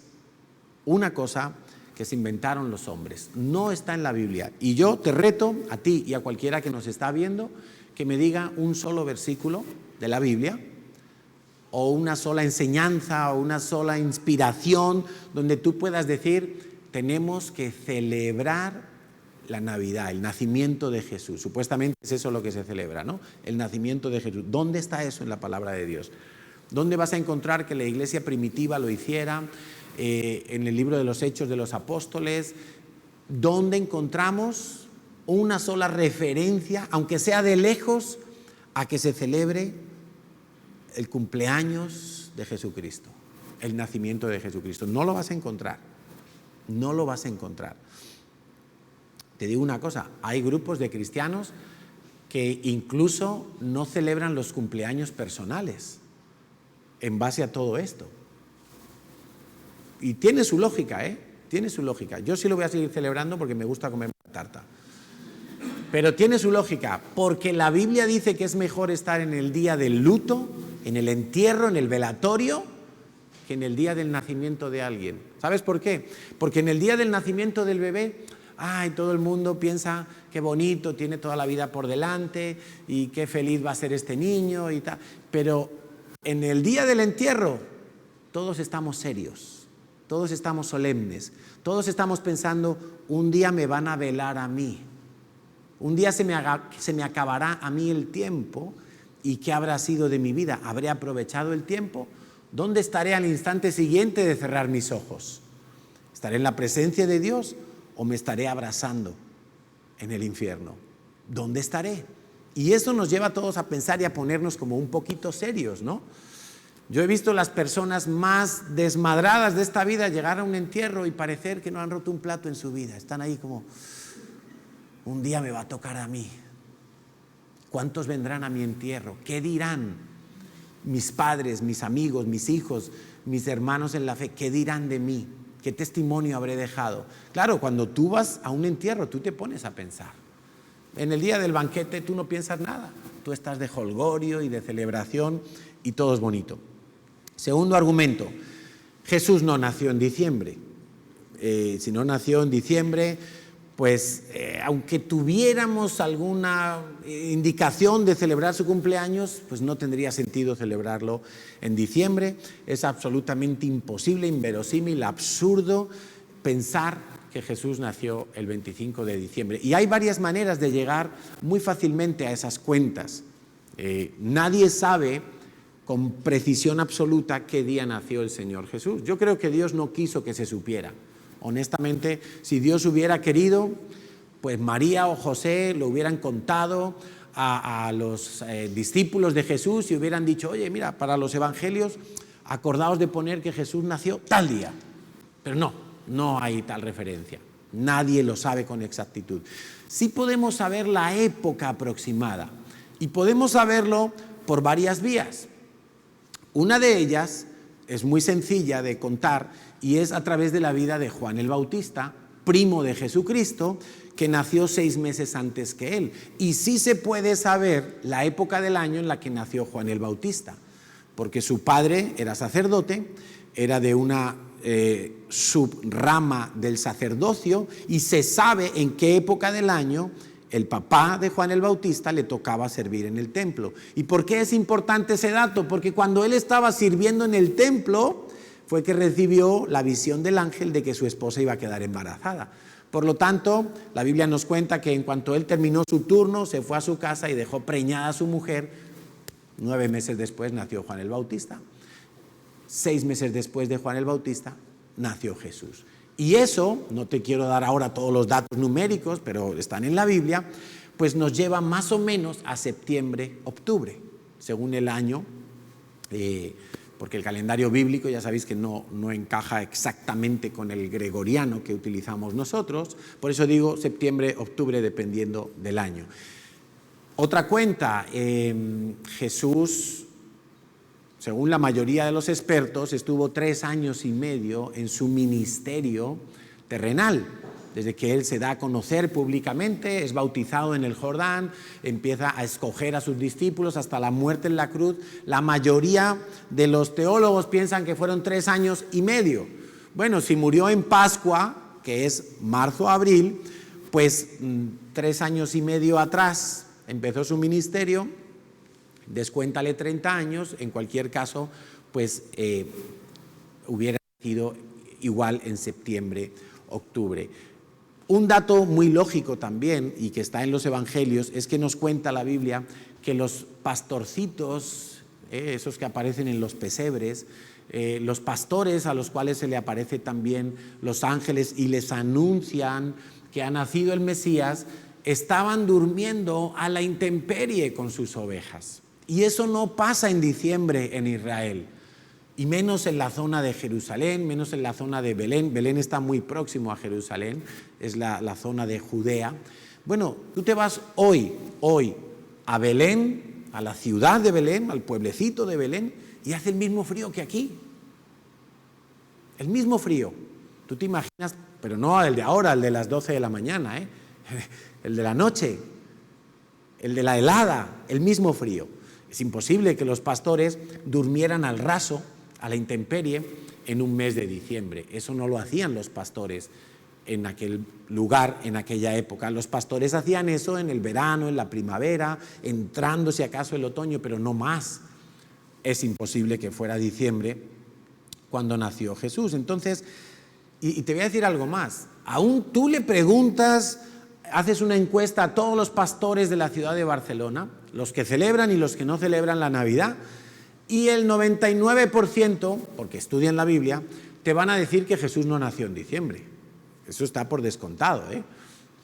una cosa que se inventaron los hombres, no está en la Biblia. Y yo te reto, a ti y a cualquiera que nos está viendo, que me diga un solo versículo de la Biblia, o una sola enseñanza, o una sola inspiración, donde tú puedas decir, tenemos que celebrar la Navidad, el nacimiento de Jesús. Supuestamente es eso lo que se celebra, ¿no? El nacimiento de Jesús. ¿Dónde está eso en la palabra de Dios? ¿Dónde vas a encontrar que la iglesia primitiva lo hiciera? En el libro de los Hechos de los Apóstoles. ¿Dónde encontramos una sola referencia, aunque sea de lejos, a que se celebre el cumpleaños de Jesucristo, el nacimiento de Jesucristo? No lo vas a encontrar, no lo vas a encontrar. Te digo una cosa, hay grupos de cristianos que incluso no celebran los cumpleaños personales en base a todo esto. Y tiene su lógica, tiene su lógica. Yo sí lo voy a seguir celebrando porque me gusta comer tarta. Pero tiene su lógica, porque la Biblia dice que es mejor estar en el día del luto, en el entierro, en el velatorio, que en el día del nacimiento de alguien. ¿Sabes por qué? Porque en el día del nacimiento del bebé, todo el mundo piensa qué bonito, tiene toda la vida por delante y qué feliz va a ser este niño y tal. Pero en el día del entierro todos estamos serios, todos estamos solemnes, todos estamos pensando, un día me van a velar a mí, un día se me acabará a mí el tiempo, y ¿qué habrá sido de mi vida? ¿Habré aprovechado el tiempo? ¿Dónde estaré al instante siguiente de cerrar mis ojos? ¿Estaré en la presencia de Dios o me estaré abrazando en el infierno? ¿Dónde estaré? Y eso nos lleva a todos a pensar y a ponernos como un poquito serios, ¿no? Yo he visto las personas más desmadradas de esta vida llegar a un entierro y parecer que no han roto un plato en su vida. Están ahí como, un día me va a tocar a mí. ¿Cuántos vendrán a mi entierro? ¿Qué dirán mis padres, mis amigos, mis hijos, mis hermanos en la fe? ¿Qué dirán de mí? ¿Qué testimonio habré dejado? Claro, cuando tú vas a un entierro, tú te pones a pensar. En el día del banquete tú no piensas nada. Tú estás de jolgorio y de celebración y todo es bonito. Segundo argumento, Jesús no nació en diciembre. Si no nació en diciembre, pues aunque tuviéramos alguna indicación de celebrar su cumpleaños, pues no tendría sentido celebrarlo en diciembre. Es absolutamente imposible, inverosímil, absurdo pensar que Jesús nació el 25 de diciembre. Y hay varias maneras de llegar muy fácilmente a esas cuentas. Nadie sabe con precisión absoluta qué día nació el Señor Jesús. Yo creo que Dios no quiso que se supiera. Honestamente, si Dios hubiera querido, pues María o José lo hubieran contado a los discípulos de Jesús y hubieran dicho, oye, mira, para los evangelios, acordaos de poner que Jesús nació tal día. Pero no hay tal referencia. Nadie lo sabe con exactitud. Sí podemos saber la época aproximada y podemos saberlo por varias vías. Una de ellas es muy sencilla de contar y es a través de la vida de Juan el Bautista, primo de Jesucristo, que nació 6 meses antes que él. Y sí se puede saber la época del año en la que nació Juan el Bautista, porque su padre era sacerdote, era de una subrama del sacerdocio y se sabe en qué época del año el papá de Juan el Bautista le tocaba servir en el templo. ¿Y por qué es importante ese dato? Porque cuando él estaba sirviendo en el templo fue que recibió la visión del ángel de que su esposa iba a quedar embarazada. Por lo tanto, la Biblia nos cuenta que en cuanto él terminó su turno, se fue a su casa y dejó preñada a su mujer. 9 meses después nació Juan el Bautista. 6 meses después de Juan el Bautista nació Jesús. Y eso, no te quiero dar ahora todos los datos numéricos, pero están en la Biblia, pues nos lleva más o menos a septiembre, octubre, según el año, porque el calendario bíblico ya sabéis que no encaja exactamente con el gregoriano que utilizamos nosotros, por eso digo septiembre, octubre, dependiendo del año. Otra cuenta, Jesús, según la mayoría de los expertos, estuvo 3 años y medio en su ministerio terrenal, desde que él se da a conocer públicamente, es bautizado en el Jordán, empieza a escoger a sus discípulos hasta la muerte en la cruz. La mayoría de los teólogos piensan que fueron 3 años y medio. Bueno, si murió en Pascua, que es marzo-abril, pues 3 años y medio atrás empezó su ministerio. Descuéntale 30 años, en cualquier caso, pues hubiera sido igual en septiembre, octubre. Un dato muy lógico también, y que está en los evangelios, es que nos cuenta la Biblia que los pastorcitos, esos que aparecen en los pesebres, los pastores a los cuales se le aparece también los ángeles y les anuncian que ha nacido el Mesías, estaban durmiendo a la intemperie con sus ovejas. Y eso no pasa en diciembre en Israel, y menos en la zona de Jerusalén, menos en la zona de Belén. Belén está muy próximo a Jerusalén, es la zona de Judea. Bueno, tú te vas hoy a Belén, a la ciudad de Belén, al pueblecito de Belén, y hace el mismo frío que aquí. El mismo frío. Tú te imaginas, pero no el de ahora, el de las 12 de la mañana, el de la noche, el de la helada, el mismo frío. Es imposible que los pastores durmieran al raso, a la intemperie, en un mes de diciembre. Eso no lo hacían los pastores en aquel lugar, en aquella época. Los pastores hacían eso en el verano, en la primavera, entrando si acaso el otoño, pero no más. Es imposible que fuera diciembre cuando nació Jesús. Entonces, y te voy a decir algo más. Aún tú le preguntas, haces una encuesta a todos los pastores de la ciudad de Barcelona, los que celebran y los que no celebran la Navidad, y el 99%, porque estudian la Biblia, te van a decir que Jesús no nació en diciembre. Eso está por descontado,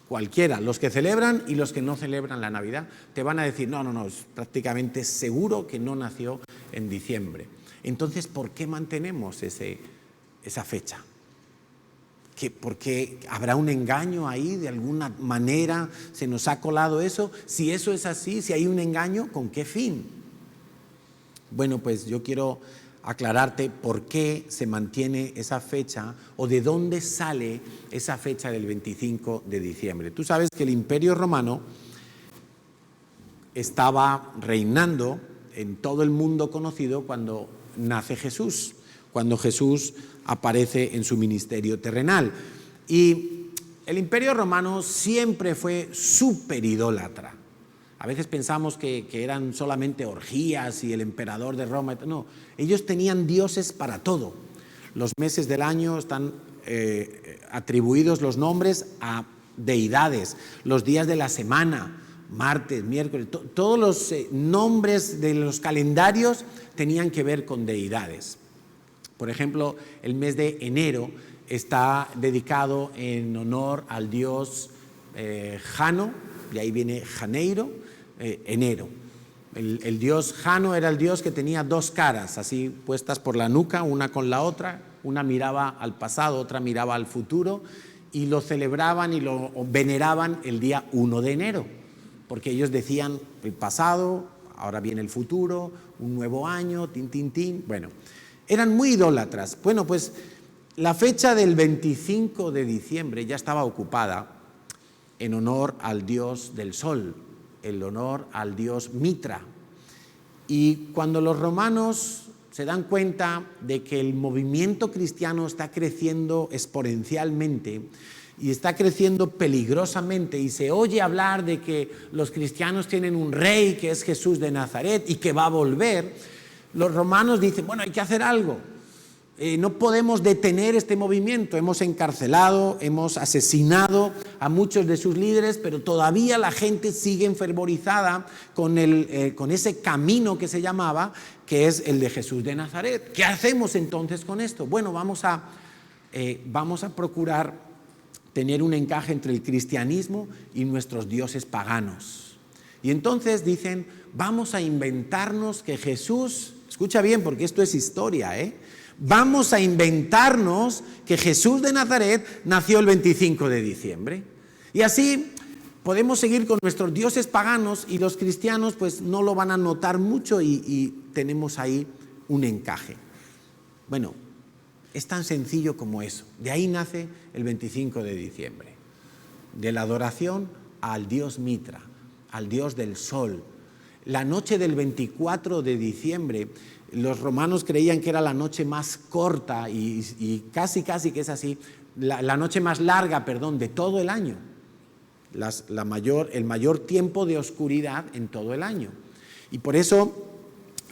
Cualquiera, los que celebran y los que no celebran la Navidad, te van a decir, no, es prácticamente seguro que no nació en diciembre. Entonces, ¿por qué mantenemos esa fecha? ¿Por qué habrá un engaño ahí? ¿De alguna manera se nos ha colado eso? Si eso es así, si hay un engaño, ¿con qué fin? Bueno, pues yo quiero aclararte por qué se mantiene esa fecha o de dónde sale esa fecha del 25 de diciembre. Tú sabes que el Imperio Romano estaba reinando en todo el mundo conocido cuando nace Jesús, cuando Jesús aparece en su ministerio terrenal. Y el Imperio Romano siempre fue súper idólatra. A veces pensamos que eran solamente orgías y el emperador de Roma. No, ellos tenían dioses para todo. Los meses del año están atribuidos los nombres a deidades, los días de la semana, martes, miércoles, todos los nombres de los calendarios tenían que ver con deidades. Por ejemplo, el mes de enero está dedicado en honor al dios Jano, de ahí viene Janeiro, enero. El dios Jano era el dios que tenía dos caras, así puestas por la nuca, una con la otra, una miraba al pasado, otra miraba al futuro, y lo celebraban y lo veneraban el día 1 de enero, porque ellos decían el pasado, ahora viene el futuro, un nuevo año, tin, tin, tin. Bueno, eran muy idólatras. Bueno, pues la fecha del 25 de diciembre ya estaba ocupada en honor al dios del sol, el honor al dios Mitra. Y cuando los romanos se dan cuenta de que el movimiento cristiano está creciendo exponencialmente y está creciendo peligrosamente, y se oye hablar de que los cristianos tienen un rey que es Jesús de Nazaret y que va a volver, los romanos dicen, bueno, hay que hacer algo. No podemos detener este movimiento. Hemos encarcelado, hemos asesinado a muchos de sus líderes, pero todavía la gente sigue enfervorizada con ese camino que se llamaba, que es el de Jesús de Nazaret. ¿Qué hacemos entonces con esto? Bueno, vamos a procurar tener un encaje entre el cristianismo y nuestros dioses paganos. Y entonces dicen, vamos a inventarnos que Jesús, escucha bien porque esto es historia, vamos a inventarnos que Jesús de Nazaret nació el 25 de diciembre. Y así podemos seguir con nuestros dioses paganos y los cristianos pues no lo van a notar mucho y tenemos ahí un encaje. Bueno, es tan sencillo como eso. De ahí nace el 25 de diciembre. De la adoración al dios Mitra, al dios del sol. La noche del 24 de diciembre, los romanos creían que era la noche más corta y casi que es así, la noche más larga, de todo el año. El mayor tiempo de oscuridad en todo el año. Y por eso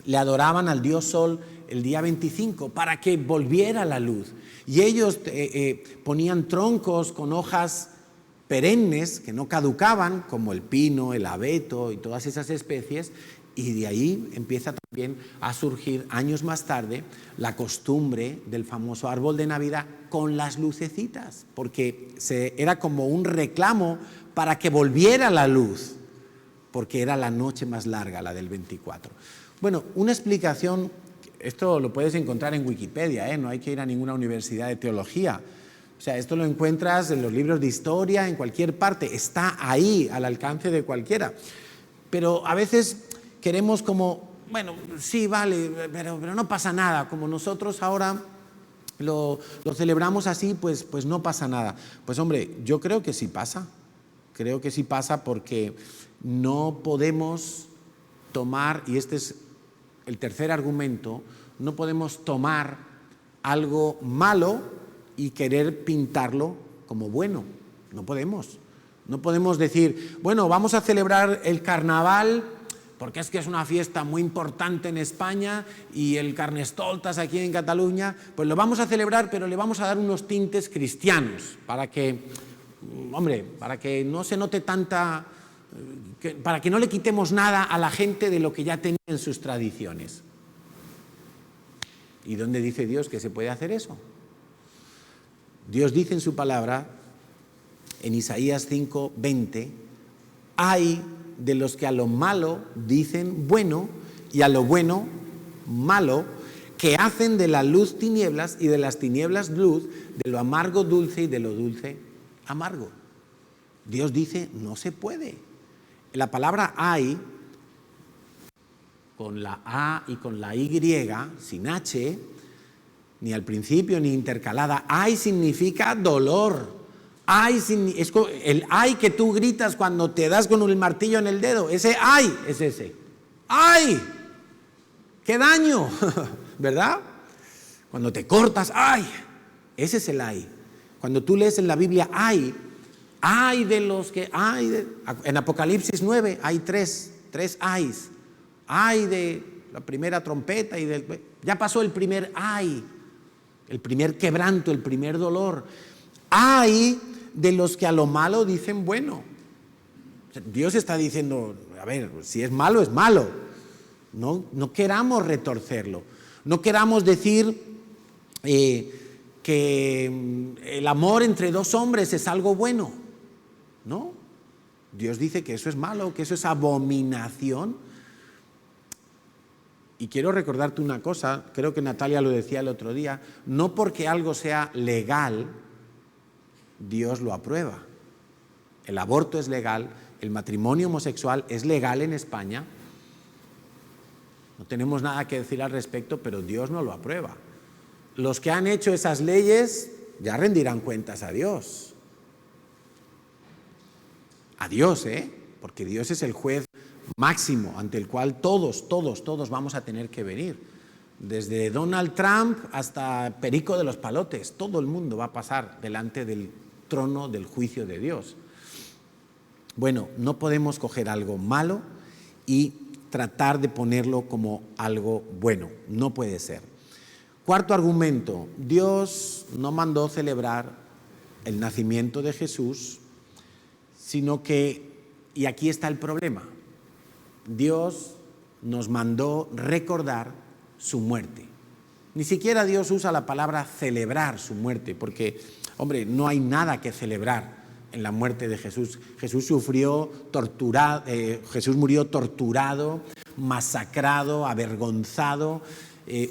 le adoraban al dios sol el día 25, para que volviera la luz. Y ellos ponían troncos con hojas perennes que no caducaban, como el pino, el abeto y todas esas especies, y de ahí empieza también a surgir años más tarde la costumbre del famoso árbol de Navidad con las lucecitas, porque era como un reclamo para que volviera la luz, porque era la noche más larga, la del 24. Bueno, una explicación, esto lo puedes encontrar en Wikipedia, no hay que ir a ninguna universidad de teología. O sea, esto lo encuentras en los libros de historia, en cualquier parte, está ahí, al alcance de cualquiera. Pero a veces queremos como, bueno, sí, vale, pero no pasa nada, como nosotros ahora lo celebramos así, pues no pasa nada. Pues hombre, yo creo que sí pasa porque no podemos tomar, y este es el tercer argumento, no podemos tomar algo malo y querer pintarlo como bueno. No podemos decir, bueno, vamos a celebrar el carnaval porque es que es una fiesta muy importante en España y el Carnestoltes aquí en Cataluña, pues lo vamos a celebrar, pero le vamos a dar unos tintes cristianos para que no se note tanta, para que no le quitemos nada a la gente de lo que ya tenía en sus tradiciones. ¿Y dónde dice Dios que se puede hacer eso? Dios dice en su palabra, en Isaías 5:20, hay de los que a lo malo dicen bueno y a lo bueno malo, que hacen de la luz tinieblas y de las tinieblas luz, de lo amargo dulce y de lo dulce amargo. Dios dice, no se puede. La palabra hay, con la A y con la Y, sin H, ni al principio ni intercalada, hay significa dolor, Ay, el ay que tú gritas cuando te das con el martillo en el dedo, ese ay es ese. ¡Ay! ¡Qué daño! ¿Verdad? Cuando te cortas, ¡ay! Ese es el ay. Cuando tú lees en la Biblia, ay de los que, en Apocalipsis 9 hay tres ayes. Ay de la primera trompeta ya pasó el primer ay, el primer quebranto, el primer dolor. Ay de los que a lo malo dicen bueno. Dios está diciendo, a ver, si es malo, es malo. No queramos retorcerlo. No queramos decir que el amor entre dos hombres es algo bueno. No. Dios dice que eso es malo, que eso es abominación. Y quiero recordarte una cosa, creo que Natalia lo decía el otro día, no porque algo sea legal, Dios lo aprueba. El aborto es legal, el matrimonio homosexual es legal en España. No tenemos nada que decir al respecto, pero Dios no lo aprueba. Los que han hecho esas leyes ya rendirán cuentas a Dios. A Dios, porque Dios es el juez máximo ante el cual todos vamos a tener que venir. Desde Donald Trump hasta Perico de los Palotes, todo el mundo va a pasar delante del trono del juicio de Dios. Bueno, no podemos coger algo malo y tratar de ponerlo como algo bueno. No puede ser. Cuarto argumento, Dios no mandó celebrar el nacimiento de Jesús, sino que, y aquí está el problema, Dios nos mandó recordar su muerte. Ni siquiera Dios usa la palabra celebrar su muerte, porque, hombre, no hay nada que celebrar en la muerte de Jesús. Jesús murió torturado, masacrado, avergonzado,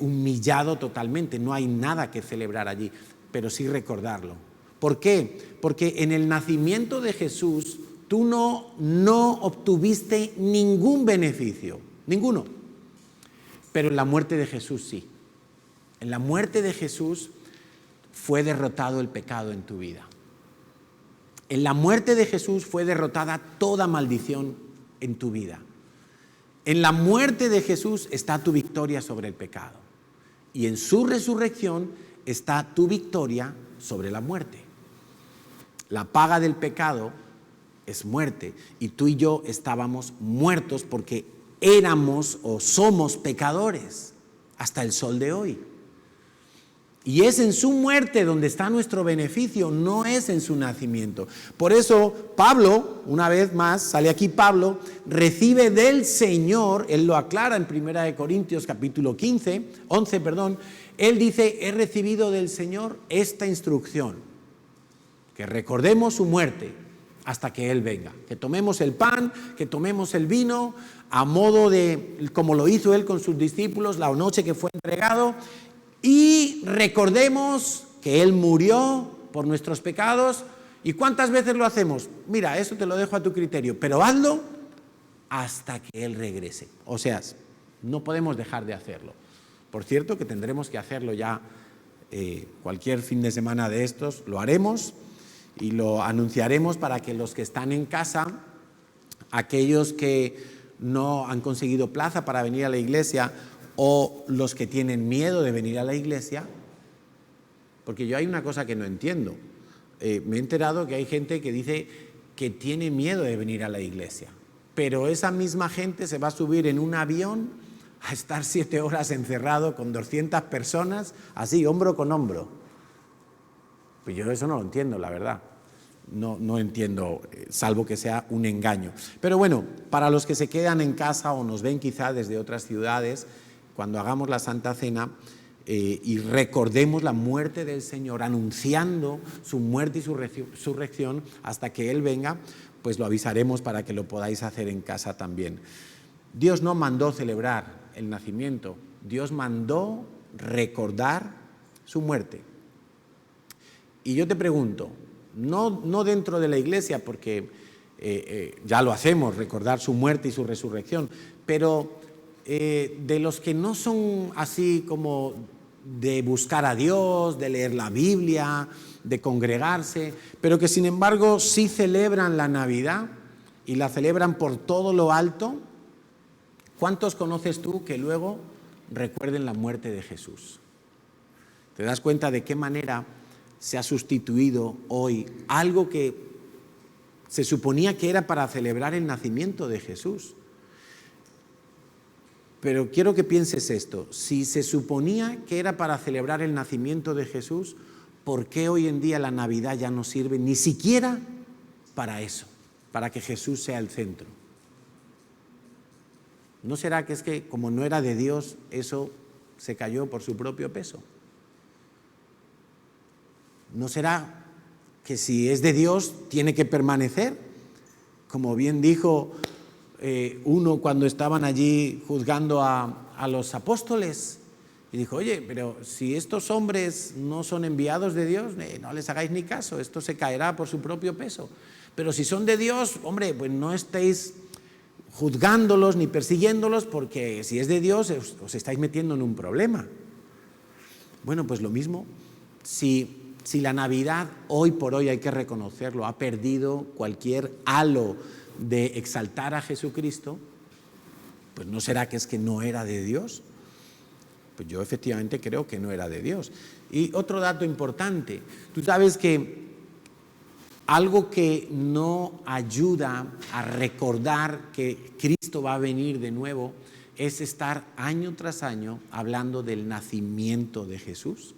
humillado totalmente. No hay nada que celebrar allí, pero sí recordarlo. ¿Por qué? Porque en el nacimiento de Jesús tú no obtuviste ningún beneficio, ninguno. Pero en la muerte de Jesús sí. En la muerte de Jesús fue derrotado el pecado en tu vida. En la muerte de Jesús fue derrotada toda maldición en tu vida. En la muerte de Jesús está tu victoria sobre el pecado. Y en su resurrección está tu victoria sobre la muerte. La paga del pecado es muerte. Y tú y yo estábamos muertos porque éramos o somos pecadores hasta el sol de hoy. Y es en su muerte donde está nuestro beneficio, no es en su nacimiento. Por eso Pablo, una vez más, sale aquí Pablo, recibe del Señor, él lo aclara en 1 Corintios capítulo 11, él dice, he recibido del Señor esta instrucción, que recordemos su muerte hasta que Él venga, que tomemos el pan, que tomemos el vino, a modo de, como lo hizo Él con sus discípulos la noche que fue entregado, y recordemos que Él murió por nuestros pecados. ¿Y cuántas veces lo hacemos? Mira, eso te lo dejo a tu criterio, pero hazlo hasta que Él regrese. O sea, no podemos dejar de hacerlo. Por cierto, que tendremos que hacerlo ya cualquier fin de semana de estos, lo haremos y lo anunciaremos para que los que están en casa, aquellos que no han conseguido plaza para venir a la iglesia, o los que tienen miedo de venir a la iglesia, porque yo hay una cosa que no entiendo. Me he enterado que hay gente que dice que tiene miedo de venir a la iglesia, pero esa misma gente se va a subir en un avión a estar 7 horas encerrado con 200 personas, así, hombro con hombro. Pues yo eso no lo entiendo, la verdad. No entiendo, salvo que sea un engaño. Pero bueno, para los que se quedan en casa o nos ven quizá desde otras ciudades, cuando hagamos la Santa Cena y recordemos la muerte del Señor, anunciando su muerte y su resurrección hasta que Él venga, pues lo avisaremos para que lo podáis hacer en casa también. Dios no mandó celebrar el nacimiento, Dios mandó recordar su muerte. Y yo te pregunto, no dentro de la iglesia, porque ya lo hacemos, recordar su muerte y su resurrección, pero de los que no son así como de buscar a Dios, de leer la Biblia, de congregarse, pero que sin embargo sí celebran la Navidad y la celebran por todo lo alto. ¿Cuántos conoces tú que luego recuerden la muerte de Jesús? ¿Te das cuenta de qué manera se ha sustituido hoy algo que se suponía que era para celebrar el nacimiento de Jesús? Pero quiero que pienses esto, si se suponía que era para celebrar el nacimiento de Jesús, ¿por qué hoy en día la Navidad ya no sirve ni siquiera para eso, para que Jesús sea el centro? ¿No será que es que como no era de Dios, eso se cayó por su propio peso? ¿No será que si es de Dios tiene que permanecer? Como bien dijo uno cuando estaban allí juzgando a los apóstoles, y dijo, oye, pero si estos hombres no son enviados de Dios, no les hagáis ni caso, esto se caerá por su propio peso. Pero si son de Dios, hombre, pues no estéis juzgándolos ni persiguiéndolos, porque si es de Dios os estáis metiendo en un problema. Bueno, pues lo mismo, si la Navidad, hoy por hoy hay que reconocerlo, ha perdido cualquier halo de exaltar a Jesucristo, pues ¿no será que es que no era de Dios? Pues yo efectivamente creo que no era de Dios. Y otro dato importante, tú sabes que algo que no ayuda a recordar que Cristo va a venir de nuevo es estar año tras año hablando del nacimiento de Jesús.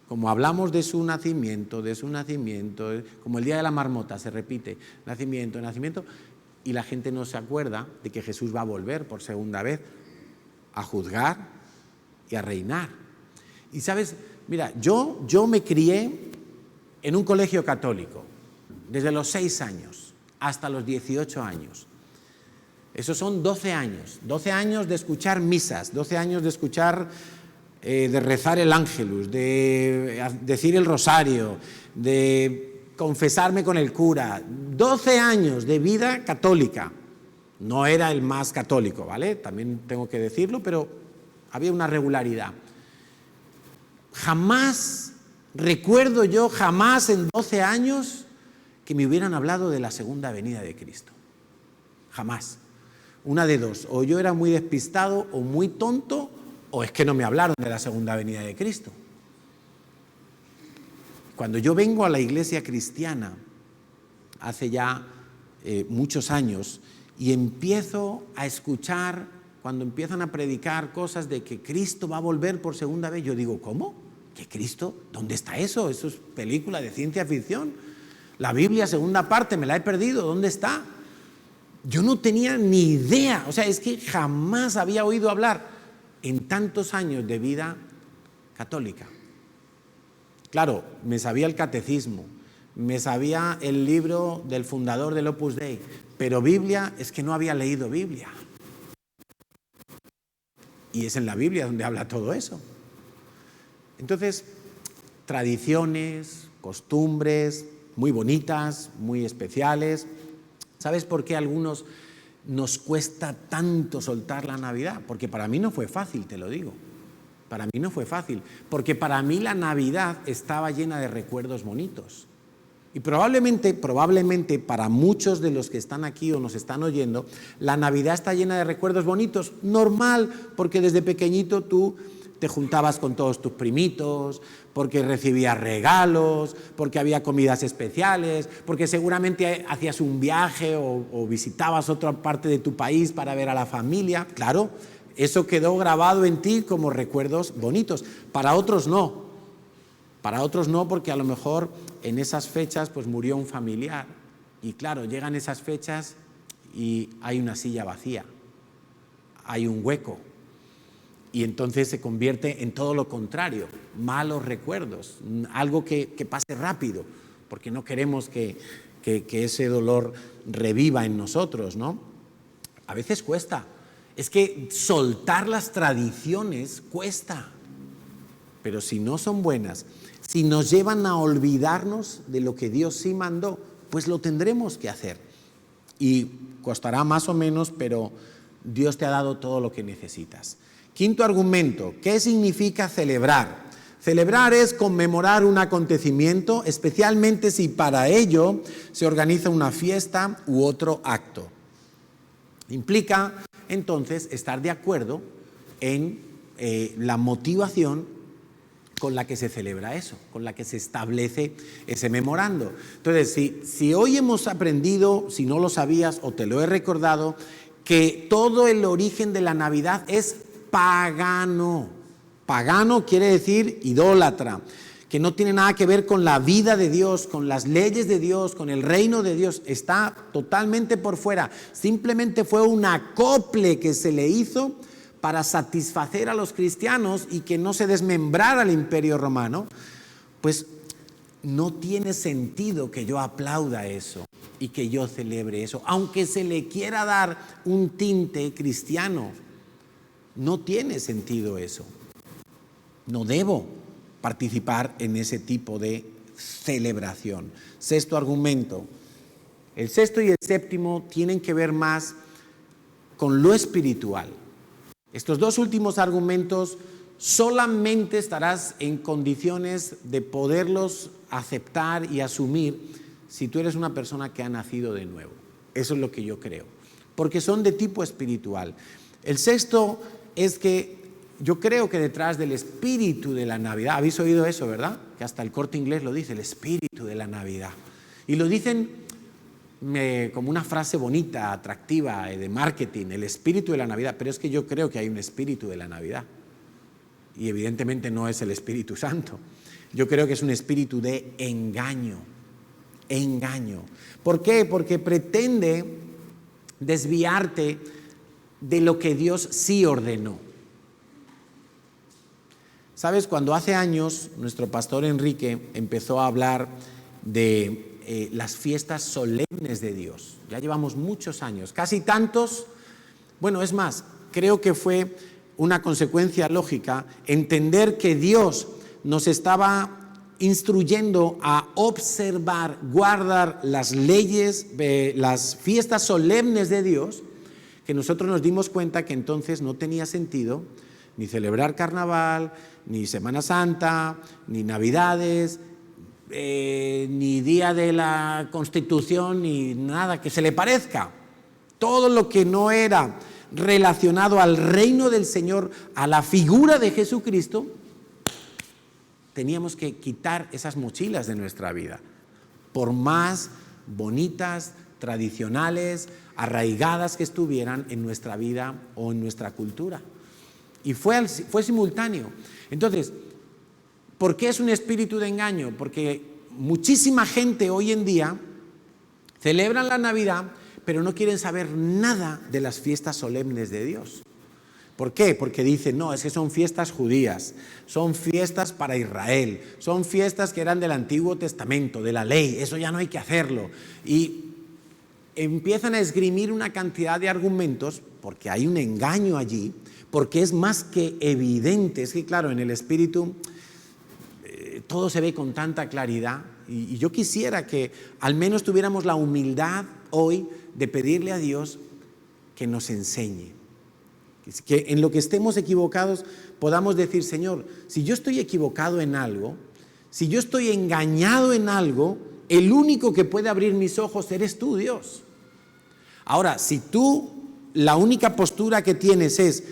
Como hablamos de su nacimiento, como el día de la marmota se repite, nacimiento, y la gente no se acuerda de que Jesús va a volver por segunda vez a juzgar y a reinar. Y sabes, mira, yo me crié en un colegio católico, desde los 6 años hasta los 18 años. Esos son 12 años de escuchar misas, 12 años de escuchar, de rezar el ángelus, de decir el rosario, de confesarme con el cura, 12 años de vida católica. No era el más católico, ¿vale? También tengo que decirlo, pero había una regularidad. Jamás recuerdo yo, en 12 años, que me hubieran hablado de la segunda venida de Cristo. Jamás. Una de dos, o yo era muy despistado o muy tonto, o es que no me hablaron de la segunda venida de Cristo. Cuando yo vengo a la iglesia cristiana, hace ya muchos años, y empiezo a escuchar, cuando empiezan a predicar cosas de que Cristo va a volver por segunda vez, yo digo, ¿cómo? ¿Qué Cristo? ¿Dónde está eso? Eso es película de ciencia ficción. La Biblia, segunda parte, me la he perdido. ¿Dónde está? Yo no tenía ni idea. O sea, es que jamás había oído hablar en tantos años de vida católica. Claro, me sabía el catecismo, me sabía el libro del fundador del Opus Dei, pero Biblia, es que no había leído Biblia. Y es en la Biblia donde habla todo eso. Entonces, tradiciones, costumbres muy bonitas, muy especiales. ¿Sabes por qué a algunos nos cuesta tanto soltar la Navidad? Porque para mí no fue fácil, te lo digo. Para mí no fue fácil, porque para mí la Navidad estaba llena de recuerdos bonitos. Y probablemente para muchos de los que están aquí o nos están oyendo, la Navidad está llena de recuerdos bonitos, normal, porque desde pequeñito tú te juntabas con todos tus primitos, porque recibías regalos, porque había comidas especiales, porque seguramente hacías un viaje o visitabas otra parte de tu país para ver a la familia. Claro, eso quedó grabado en ti como recuerdos bonitos. Para otros no. Para otros no, porque a lo mejor en esas fechas pues murió un familiar. Y claro, llegan esas fechas y hay una silla vacía, hay un hueco. Y entonces se convierte en todo lo contrario, malos recuerdos, algo que pase rápido, porque no queremos que ese dolor reviva en nosotros, ¿no? A veces cuesta. Es que soltar las tradiciones cuesta, pero si no son buenas, si nos llevan a olvidarnos de lo que Dios sí mandó, pues lo tendremos que hacer. Y costará más o menos, pero Dios te ha dado todo lo que necesitas. Quinto argumento, ¿qué significa celebrar? Celebrar es conmemorar un acontecimiento, especialmente si para ello se organiza una fiesta u otro acto. Implica, entonces, estar de acuerdo en la motivación con la que se celebra eso, con la que se establece ese memorando. Entonces, si hoy hemos aprendido, si no lo sabías o te lo he recordado, que todo el origen de la Navidad es pagano. Pagano quiere decir idólatra, que no tiene nada que ver con la vida de Dios, con las leyes de Dios, con el reino de Dios. Está totalmente por fuera. Simplemente fue un acople que se le hizo para satisfacer a los cristianos y que no se desmembrara el Imperio Romano. Pues no tiene sentido que yo aplauda eso y que yo celebre eso, aunque se le quiera dar un tinte cristiano. No tiene sentido eso. No debo participar en ese tipo de celebración. Sexto argumento. El sexto y el séptimo tienen que ver más con lo espiritual. Estos dos últimos argumentos solamente estarás en condiciones de poderlos aceptar y asumir si tú eres una persona que ha nacido de nuevo. Eso es lo que yo creo, porque son de tipo espiritual. El sexto es que yo creo que detrás del espíritu de la Navidad, habéis oído eso, ¿verdad? Que hasta el Corte Inglés lo dice, el espíritu de la Navidad. Y lo dicen como una frase bonita, atractiva, de marketing, el espíritu de la Navidad. Pero es que yo creo que hay un espíritu de la Navidad. Y evidentemente no es el Espíritu Santo. Yo creo que es un espíritu de engaño. Engaño. ¿Por qué? Porque pretende desviarte de lo que Dios sí ordenó. ¿Sabes? Cuando hace años nuestro pastor Enrique empezó a hablar de las fiestas solemnes de Dios, ya llevamos muchos años, casi tantos, bueno, es más, creo que fue una consecuencia lógica entender que Dios nos estaba instruyendo a observar, guardar las leyes, las fiestas solemnes de Dios, que nosotros nos dimos cuenta que entonces no tenía sentido ni celebrar carnaval, ni Semana Santa, ni Navidades, ni Día de la Constitución, ni nada que se le parezca. Todo lo que no era relacionado al reino del Señor, a la figura de Jesucristo, teníamos que quitar esas mochilas de nuestra vida, por más bonitas, tradicionales, arraigadas que estuvieran en nuestra vida o en nuestra cultura. Y fue simultáneo. Entonces, ¿por qué es un espíritu de engaño? Porque muchísima gente hoy en día celebran la Navidad, pero no quieren saber nada de las fiestas solemnes de Dios. ¿Por qué? Porque dicen, no, es que son fiestas judías, son fiestas para Israel, son fiestas que eran del Antiguo Testamento, de la ley, eso ya no hay que hacerlo. Y empiezan a esgrimir una cantidad de argumentos, porque hay un engaño allí, porque es más que evidente. Es que claro, en el espíritu todo se ve con tanta claridad y yo quisiera que al menos tuviéramos la humildad hoy de pedirle a Dios que nos enseñe, que en lo que estemos equivocados podamos decir, Señor, si yo estoy equivocado en algo, si yo estoy engañado en algo, el único que puede abrir mis ojos eres tú, Dios. Ahora, si tú la única postura que tienes es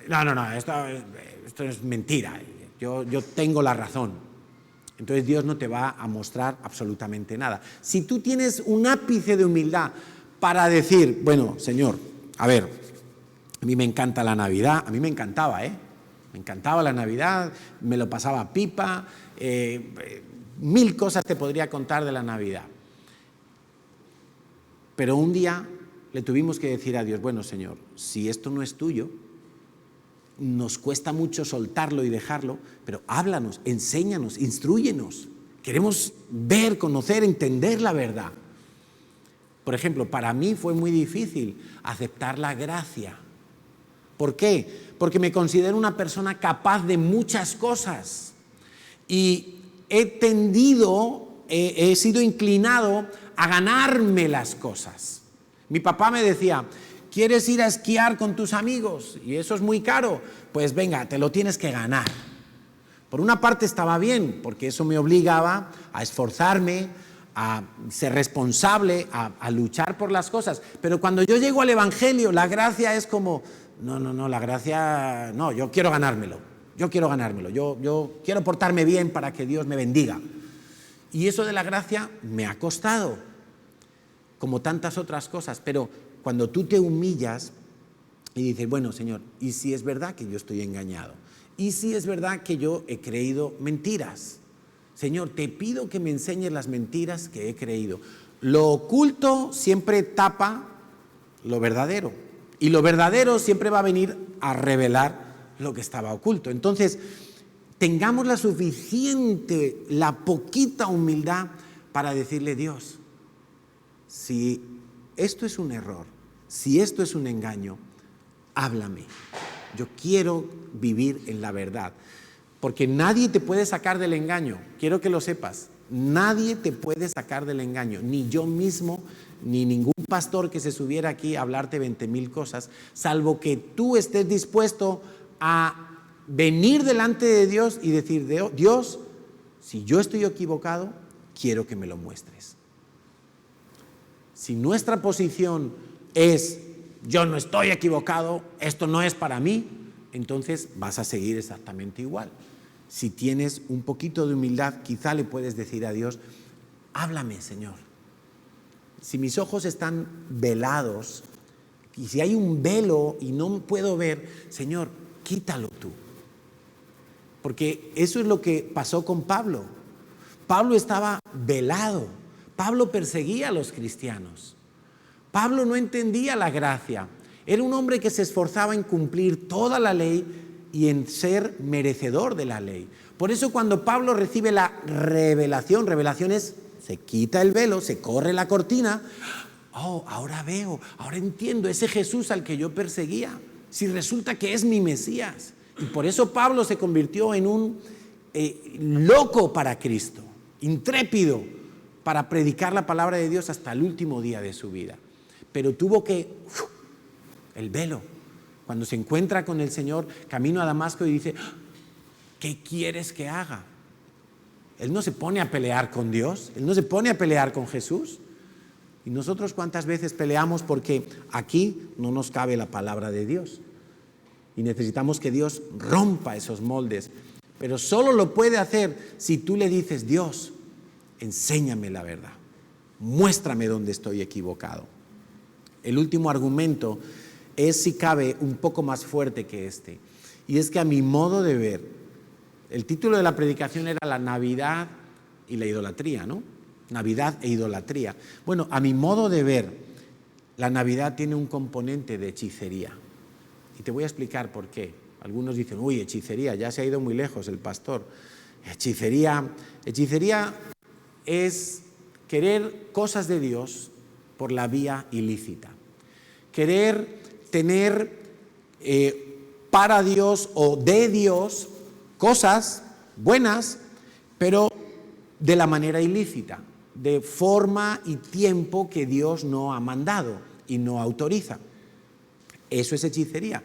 no, esto es mentira, yo tengo la razón, entonces Dios no te va a mostrar absolutamente nada. Si tú tienes un ápice de humildad para decir, bueno, Señor, a ver, a mí me encanta la Navidad, a mí me encantaba, me encantaba la Navidad, me lo pasaba pipa, 1000 cosas te podría contar de la Navidad. Pero un día le tuvimos que decir a Dios, bueno, Señor, si esto no es tuyo, nos cuesta mucho soltarlo y dejarlo, pero háblanos, enséñanos, instrúyenos. Queremos ver, conocer, entender la verdad. Por ejemplo, para mí fue muy difícil aceptar la gracia. ¿Por qué? Porque me considero una persona capaz de muchas cosas y he sido inclinado a ganarme las cosas. Mi papá me decía, ¿quieres ir a esquiar con tus amigos? Y eso es muy caro. Pues venga, te lo tienes que ganar. Por una parte estaba bien, porque eso me obligaba a esforzarme, a ser responsable, a luchar por las cosas. Pero cuando yo llego al Evangelio, la gracia es como, no, la gracia, no, yo quiero ganármelo, yo quiero portarme bien para que Dios me bendiga. Y eso de la gracia me ha costado, como tantas otras cosas, pero cuando tú te humillas y dices, bueno, Señor, ¿y si es verdad que yo estoy engañado? ¿Y si es verdad que yo he creído mentiras? Señor, te pido que me enseñes las mentiras que he creído. Lo oculto siempre tapa lo verdadero. Y lo verdadero siempre va a venir a revelar lo que estaba oculto. Entonces, tengamos la poquita humildad para decirle, Dios, si esto es un error, si esto es un engaño, háblame. Yo quiero vivir en la verdad. Porque nadie te puede sacar del engaño, quiero que lo sepas, nadie te puede sacar del engaño, ni yo mismo, ni ningún pastor que se subiera aquí a hablarte 20,000 cosas, salvo que tú estés dispuesto a venir delante de Dios y decir, Dios, si yo estoy equivocado, quiero que me lo muestres. Si nuestra posición es, yo no estoy equivocado, esto no es para mí, entonces vas a seguir exactamente igual. Si tienes un poquito de humildad, quizá le puedes decir a Dios, háblame, Señor. Si mis ojos están velados, y si hay un velo y no puedo ver, Señor, quítalo tú. Porque eso es lo que pasó con Pablo. Pablo estaba velado. Pablo perseguía a los cristianos. Pablo no entendía la gracia. Era un hombre que se esforzaba en cumplir toda la ley y en ser merecedor de la ley. Por eso cuando Pablo recibe la revelación es, se quita el velo, se corre la cortina, ahora veo, ahora entiendo ese Jesús al que yo perseguía, si resulta que es mi Mesías. Y por eso Pablo se convirtió en un loco para Cristo, intrépido para predicar la palabra de Dios hasta el último día de su vida. Pero tuvo que, el velo, cuando se encuentra con el Señor, camino a Damasco y dice, ¿qué quieres que haga? Él no se pone a pelear con Dios, él no se pone a pelear con Jesús. Y nosotros cuántas veces peleamos porque aquí no nos cabe la palabra de Dios. Y necesitamos que Dios rompa esos moldes. Pero solo lo puede hacer si tú le dices, Dios, enséñame la verdad, muéstrame dónde estoy equivocado. El último argumento es, si cabe, un poco más fuerte que este. Y es que a mi modo de ver, el título de la predicación era la Navidad y la idolatría, ¿no? Navidad e idolatría. Bueno, a mi modo de ver, la Navidad tiene un componente de hechicería. Y te voy a explicar por qué. Algunos dicen, uy, hechicería, ya se ha ido muy lejos el pastor. Hechicería es querer cosas de Dios por la vía ilícita. Querer tener para Dios o de Dios cosas buenas, pero de la manera ilícita, de forma y tiempo que Dios no ha mandado y no autoriza. Eso es hechicería.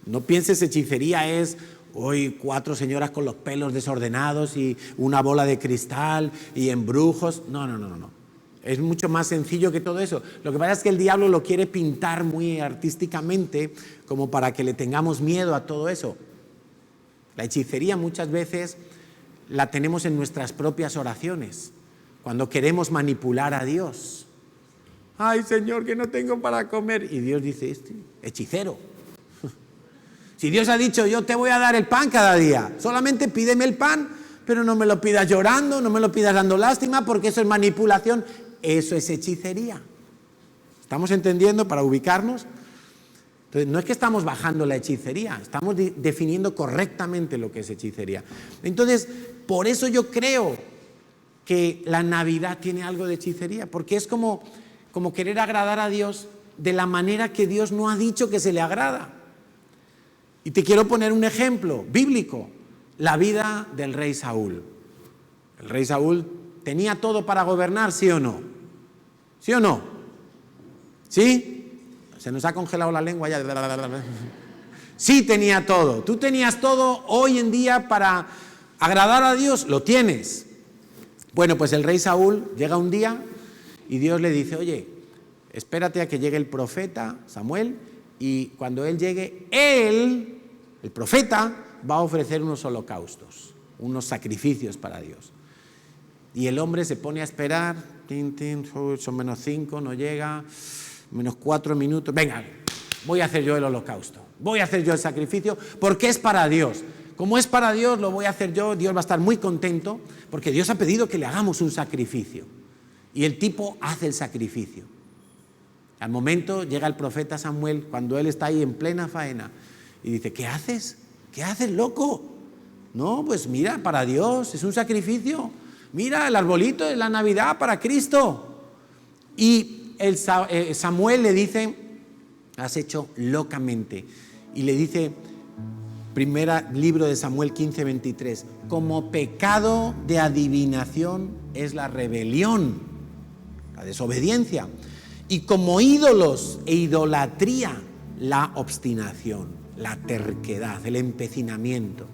No pienses hechicería es hoy 4 señoras con los pelos desordenados y una bola de cristal y embrujos. No. Es mucho más sencillo que todo eso. Lo que pasa es que el diablo lo quiere pintar muy artísticamente como para que le tengamos miedo a todo eso. La hechicería muchas veces la tenemos en nuestras propias oraciones, cuando queremos manipular a Dios. Ay, Señor, que no tengo para comer. Y Dios dice, hechicero. Si Dios ha dicho, yo te voy a dar el pan cada día, solamente pídeme el pan, pero no me lo pidas llorando, no me lo pidas dando lástima, porque eso es manipulación. Eso es hechicería. ¿Estamos entendiendo para ubicarnos? Entonces, no es que estamos bajando la hechicería, estamos definiendo correctamente lo que es hechicería. Entonces, por eso yo creo que la Navidad tiene algo de hechicería, porque es como querer agradar a Dios de la manera que Dios no ha dicho que se le agrada. Y te quiero poner un ejemplo bíblico, la vida del rey Saúl. El rey Saúl tenía todo para gobernar, ¿sí o no? ¿Sí o no? ¿Sí? Se nos ha congelado la lengua ya. Sí tenía todo. Tú tenías todo hoy en día para Agradar a Dios, lo tienes. Bueno, pues el rey Saúl llega un día y Dios le dice, oye, espérate a que llegue el profeta Samuel y cuando él llegue, él, el profeta, va a ofrecer unos holocaustos, unos sacrificios para Dios. Y el hombre se pone a esperar, son -5, no llega, -4 minutos, venga, voy a hacer yo el holocausto, voy a hacer yo el sacrificio, porque es para Dios. Como es para Dios, lo voy a hacer yo, Dios va a estar muy contento, porque Dios ha pedido que le hagamos un sacrificio. Y el tipo hace el sacrificio. Al momento llega el profeta Samuel, cuando él está ahí en plena faena, y dice, ¿qué haces? ¿Qué haces, loco? No, pues mira, para Dios, es un sacrificio. Mira, el arbolito de la Navidad para Cristo. Y Samuel le dice, has hecho locamente. Y le dice, primera libro de Samuel 15:23, como pecado de adivinación es la rebelión, la desobediencia, y como ídolos e idolatría la obstinación, la terquedad, el empecinamiento.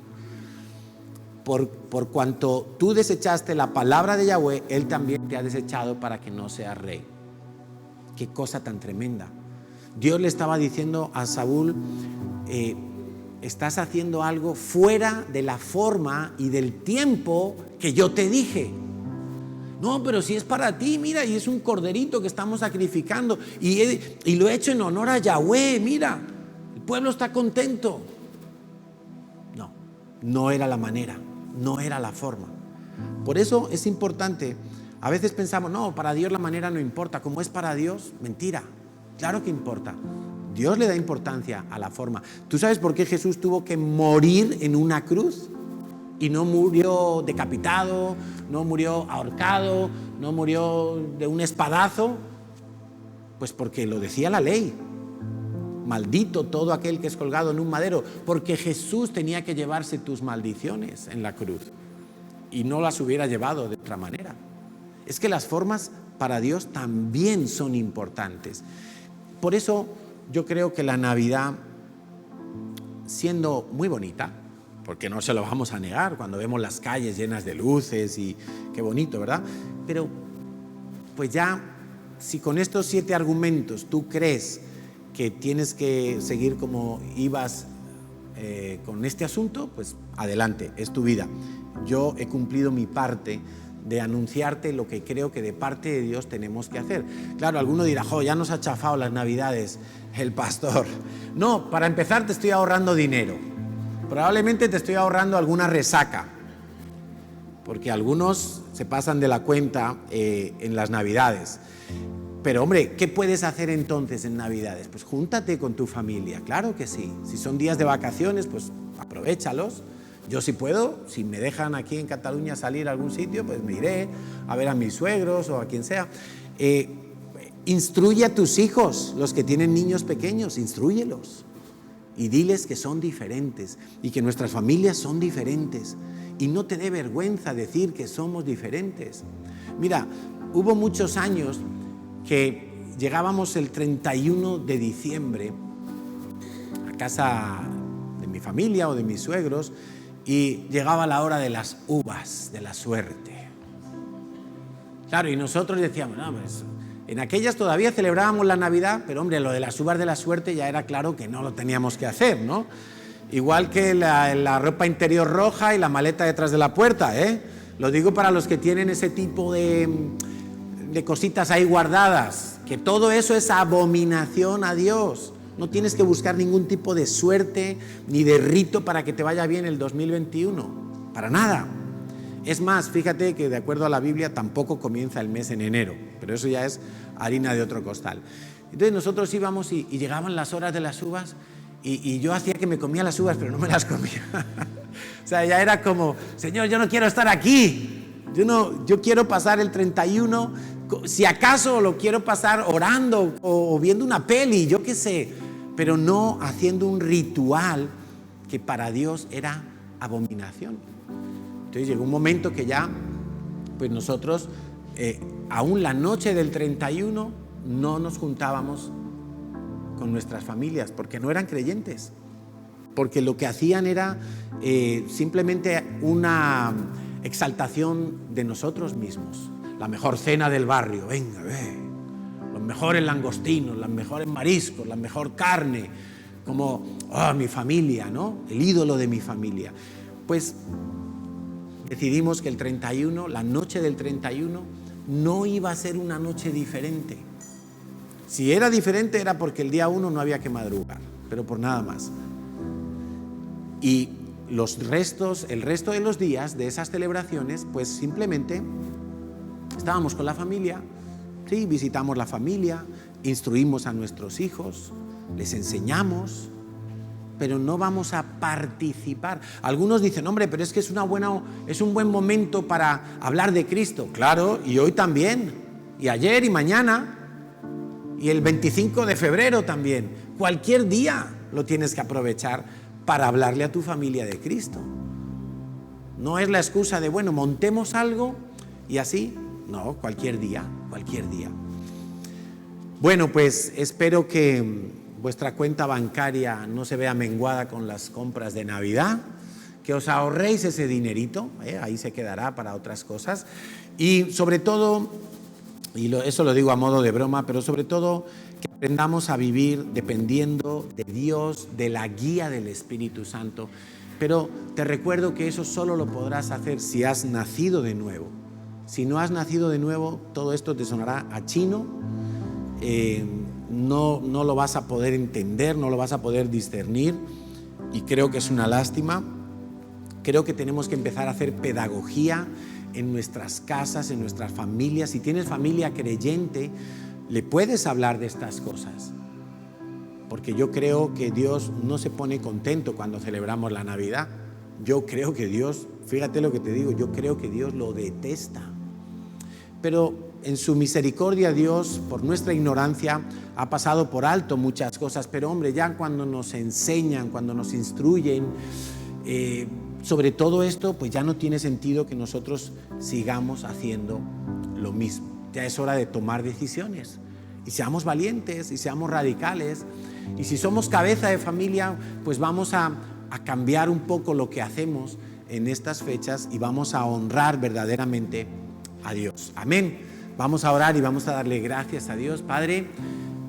Por cuanto tú desechaste la palabra de Yahweh, Él también te ha desechado para que no seas rey. Qué cosa tan tremenda. Dios le estaba diciendo a Saúl, estás haciendo algo fuera de la forma y del tiempo que yo te dije. No, pero si es para ti, mira, y es un corderito que estamos sacrificando y lo he hecho en honor a Yahweh, mira, el pueblo está contento. No, no era la manera, no era la forma. Por eso es importante, a veces pensamos, no, para Dios la manera no importa, como es para Dios, mentira, claro que importa. Dios le da importancia a la forma. ¿Tú sabes por qué Jesús tuvo que morir en una cruz? Y no murió decapitado, no murió ahorcado, no murió de un espadazo. Pues porque lo decía la ley. Maldito todo aquel que es colgado en un madero. Porque Jesús tenía que llevarse tus maldiciones en la cruz. Y no las hubiera llevado de otra manera. Es que las formas para Dios también son importantes. Por eso yo creo que la Navidad, siendo muy bonita, porque no se lo vamos a negar cuando vemos las calles llenas de luces y qué bonito, ¿verdad? Pero pues ya, si con estos 7 argumentos tú crees que tienes que seguir como ibas con este asunto, pues adelante, es tu vida. Yo he cumplido mi parte de anunciarte lo que creo que de parte de Dios tenemos que hacer. Claro, alguno dirá, ya nos ha chafado las Navidades el pastor. No, para empezar te estoy ahorrando dinero. Probablemente te estoy ahorrando alguna resaca, porque algunos se pasan de la cuenta en las Navidades. Pero hombre, ¿qué puedes hacer entonces en Navidades? Pues júntate con tu familia, claro que sí. Si son días de vacaciones, pues aprovéchalos. Yo si puedo, si me dejan aquí en Cataluña salir a algún sitio, pues me iré a ver a mis suegros o a quien sea. Instruye a tus hijos, los que tienen niños pequeños, instrúyelos. Y diles que son diferentes y que nuestras familias son diferentes. Y no te dé vergüenza decir que somos diferentes. Mira, hubo muchos años que llegábamos el 31 de diciembre a casa de mi familia o de mis suegros y llegaba la hora de las uvas, de la suerte. Claro, y nosotros decíamos, no, pues en aquellas todavía celebrábamos la Navidad, pero hombre, lo de las uvas de la suerte ya era claro que no lo teníamos que hacer, ¿no? Igual que la ropa interior roja y la maleta detrás de la puerta, ¿eh? Lo digo para los que tienen ese tipo de cositas ahí guardadas, que todo eso es abominación a Dios. No tienes que buscar ningún tipo de suerte ni de rito para que te vaya bien el 2021, para nada. Es más, fíjate que de acuerdo a la Biblia tampoco comienza el mes en enero, pero eso ya es harina de otro costal. Entonces nosotros íbamos y llegaban las horas de las uvas y yo hacía que me comía las uvas, pero no me las comía. O sea, ya era como, Señor, yo no quiero estar aquí, yo quiero pasar el 31, si acaso lo quiero pasar orando o viendo una peli, yo qué sé, pero no haciendo un ritual que para Dios era abominación. Entonces llegó un momento que ya, pues nosotros, aún la noche del 31, no nos juntábamos con nuestras familias, porque no eran creyentes. porque lo que hacían era simplemente una exaltación de nosotros mismos. La mejor cena del barrio, venga, los mejores langostinos, los mejores mariscos, la mejor carne, como mi familia, ¿no? El ídolo de mi familia. Pues decidimos que el 31, la noche del 31, no iba a ser una noche diferente. Si era diferente era porque el día 1 no había que madrugar, pero por nada más. Y el resto de los días de esas celebraciones, pues simplemente estábamos con la familia, sí, visitamos la familia, instruimos a nuestros hijos, les enseñamos, pero no vamos a participar. Algunos dicen, hombre, pero es que es un buen momento para hablar de Cristo. Claro, y hoy también, y ayer y mañana, y el 25 de febrero también. Cualquier día lo tienes que aprovechar para hablarle a tu familia de Cristo. No es la excusa de, bueno, montemos algo y así. No, cualquier día, cualquier día. Bueno, pues espero que vuestra cuenta bancaria no se vea menguada con las compras de Navidad, que os ahorréis ese dinerito, ahí se quedará para otras cosas. Y sobre todo, eso lo digo a modo de broma, pero sobre todo que aprendamos a vivir dependiendo de Dios, de la guía del Espíritu Santo. Pero te recuerdo que eso solo lo podrás hacer si has nacido de nuevo. Si no has nacido de nuevo, todo esto te sonará a chino, no lo vas a poder entender, no lo vas a poder discernir, y creo que es una lástima. Creo que tenemos que empezar a hacer pedagogía en nuestras casas, en nuestras familias. Si tienes familia creyente, le puedes hablar de estas cosas, porque yo creo que Dios no se pone contento cuando celebramos la Navidad. Yo creo que Dios, fíjate lo que te digo, yo creo que Dios lo detesta. Pero en su misericordia Dios, por nuestra ignorancia, ha pasado por alto muchas cosas. Pero hombre, ya cuando nos enseñan, cuando nos instruyen sobre todo esto, pues ya no tiene sentido que nosotros sigamos haciendo lo mismo. Ya es hora de tomar decisiones, y seamos valientes, y seamos radicales. Y si somos cabeza de familia, pues vamos a cambiar un poco lo que hacemos en estas fechas, y vamos a honrar verdaderamente a Dios. Amén. Vamos a orar y vamos a darle gracias a Dios. Padre,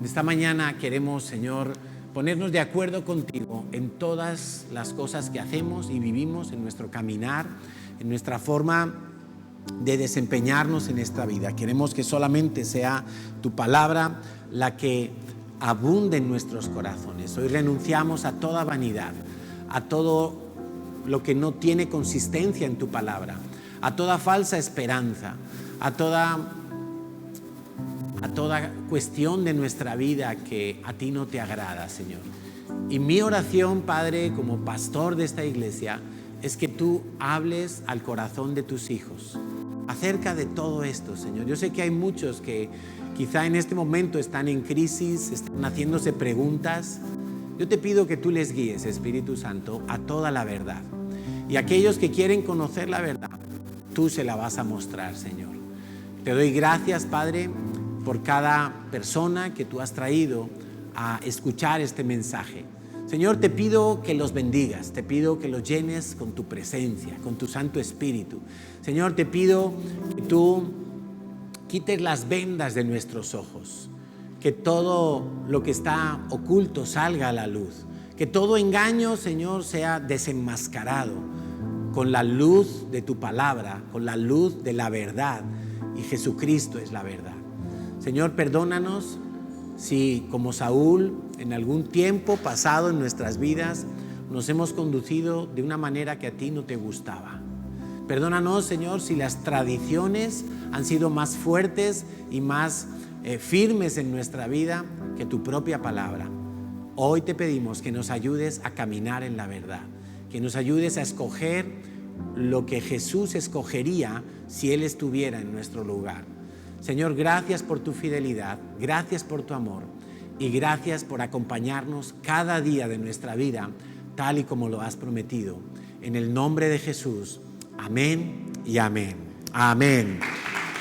esta mañana queremos, Señor, ponernos de acuerdo contigo en todas las cosas que hacemos y vivimos en nuestro caminar, en nuestra forma de desempeñarnos en esta vida. Queremos que solamente sea tu palabra la que abunde en nuestros corazones. Hoy renunciamos a toda vanidad, a todo lo que no tiene consistencia en tu palabra, a toda falsa esperanza, a toda cuestión de nuestra vida que a ti no te agrada, Señor. Y mi oración, Padre, como pastor de esta iglesia, es que tú hables al corazón de tus hijos acerca de todo esto, Señor. Yo sé que hay muchos que quizá en este momento están en crisis, están haciéndose preguntas. Yo te pido que tú les guíes, Espíritu Santo, a toda la verdad. Y aquellos que quieren conocer la verdad, tú se la vas a mostrar, Señor. Te doy gracias, Padre, por cada persona que tú has traído a escuchar este mensaje. Señor, te pido que los bendigas, te pido que los llenes con tu presencia, con tu Santo Espíritu. Señor, te pido que tú quites las vendas de nuestros ojos, que todo lo que está oculto salga a la luz, que todo engaño, Señor, sea desenmascarado con la luz de tu palabra, con la luz de la verdad, y Jesucristo es la verdad. Señor, perdónanos si, como Saúl, en algún tiempo pasado en nuestras vidas nos hemos conducido de una manera que a ti no te gustaba. Perdónanos, Señor, si las tradiciones han sido más fuertes y más firmes en nuestra vida que tu propia palabra. Hoy te pedimos que nos ayudes a caminar en la verdad, que nos ayudes a escoger lo que Jesús escogería si Él estuviera en nuestro lugar. Señor, gracias por tu fidelidad, gracias por tu amor y gracias por acompañarnos cada día de nuestra vida, tal y como lo has prometido. En el nombre de Jesús, amén y amén. Amén.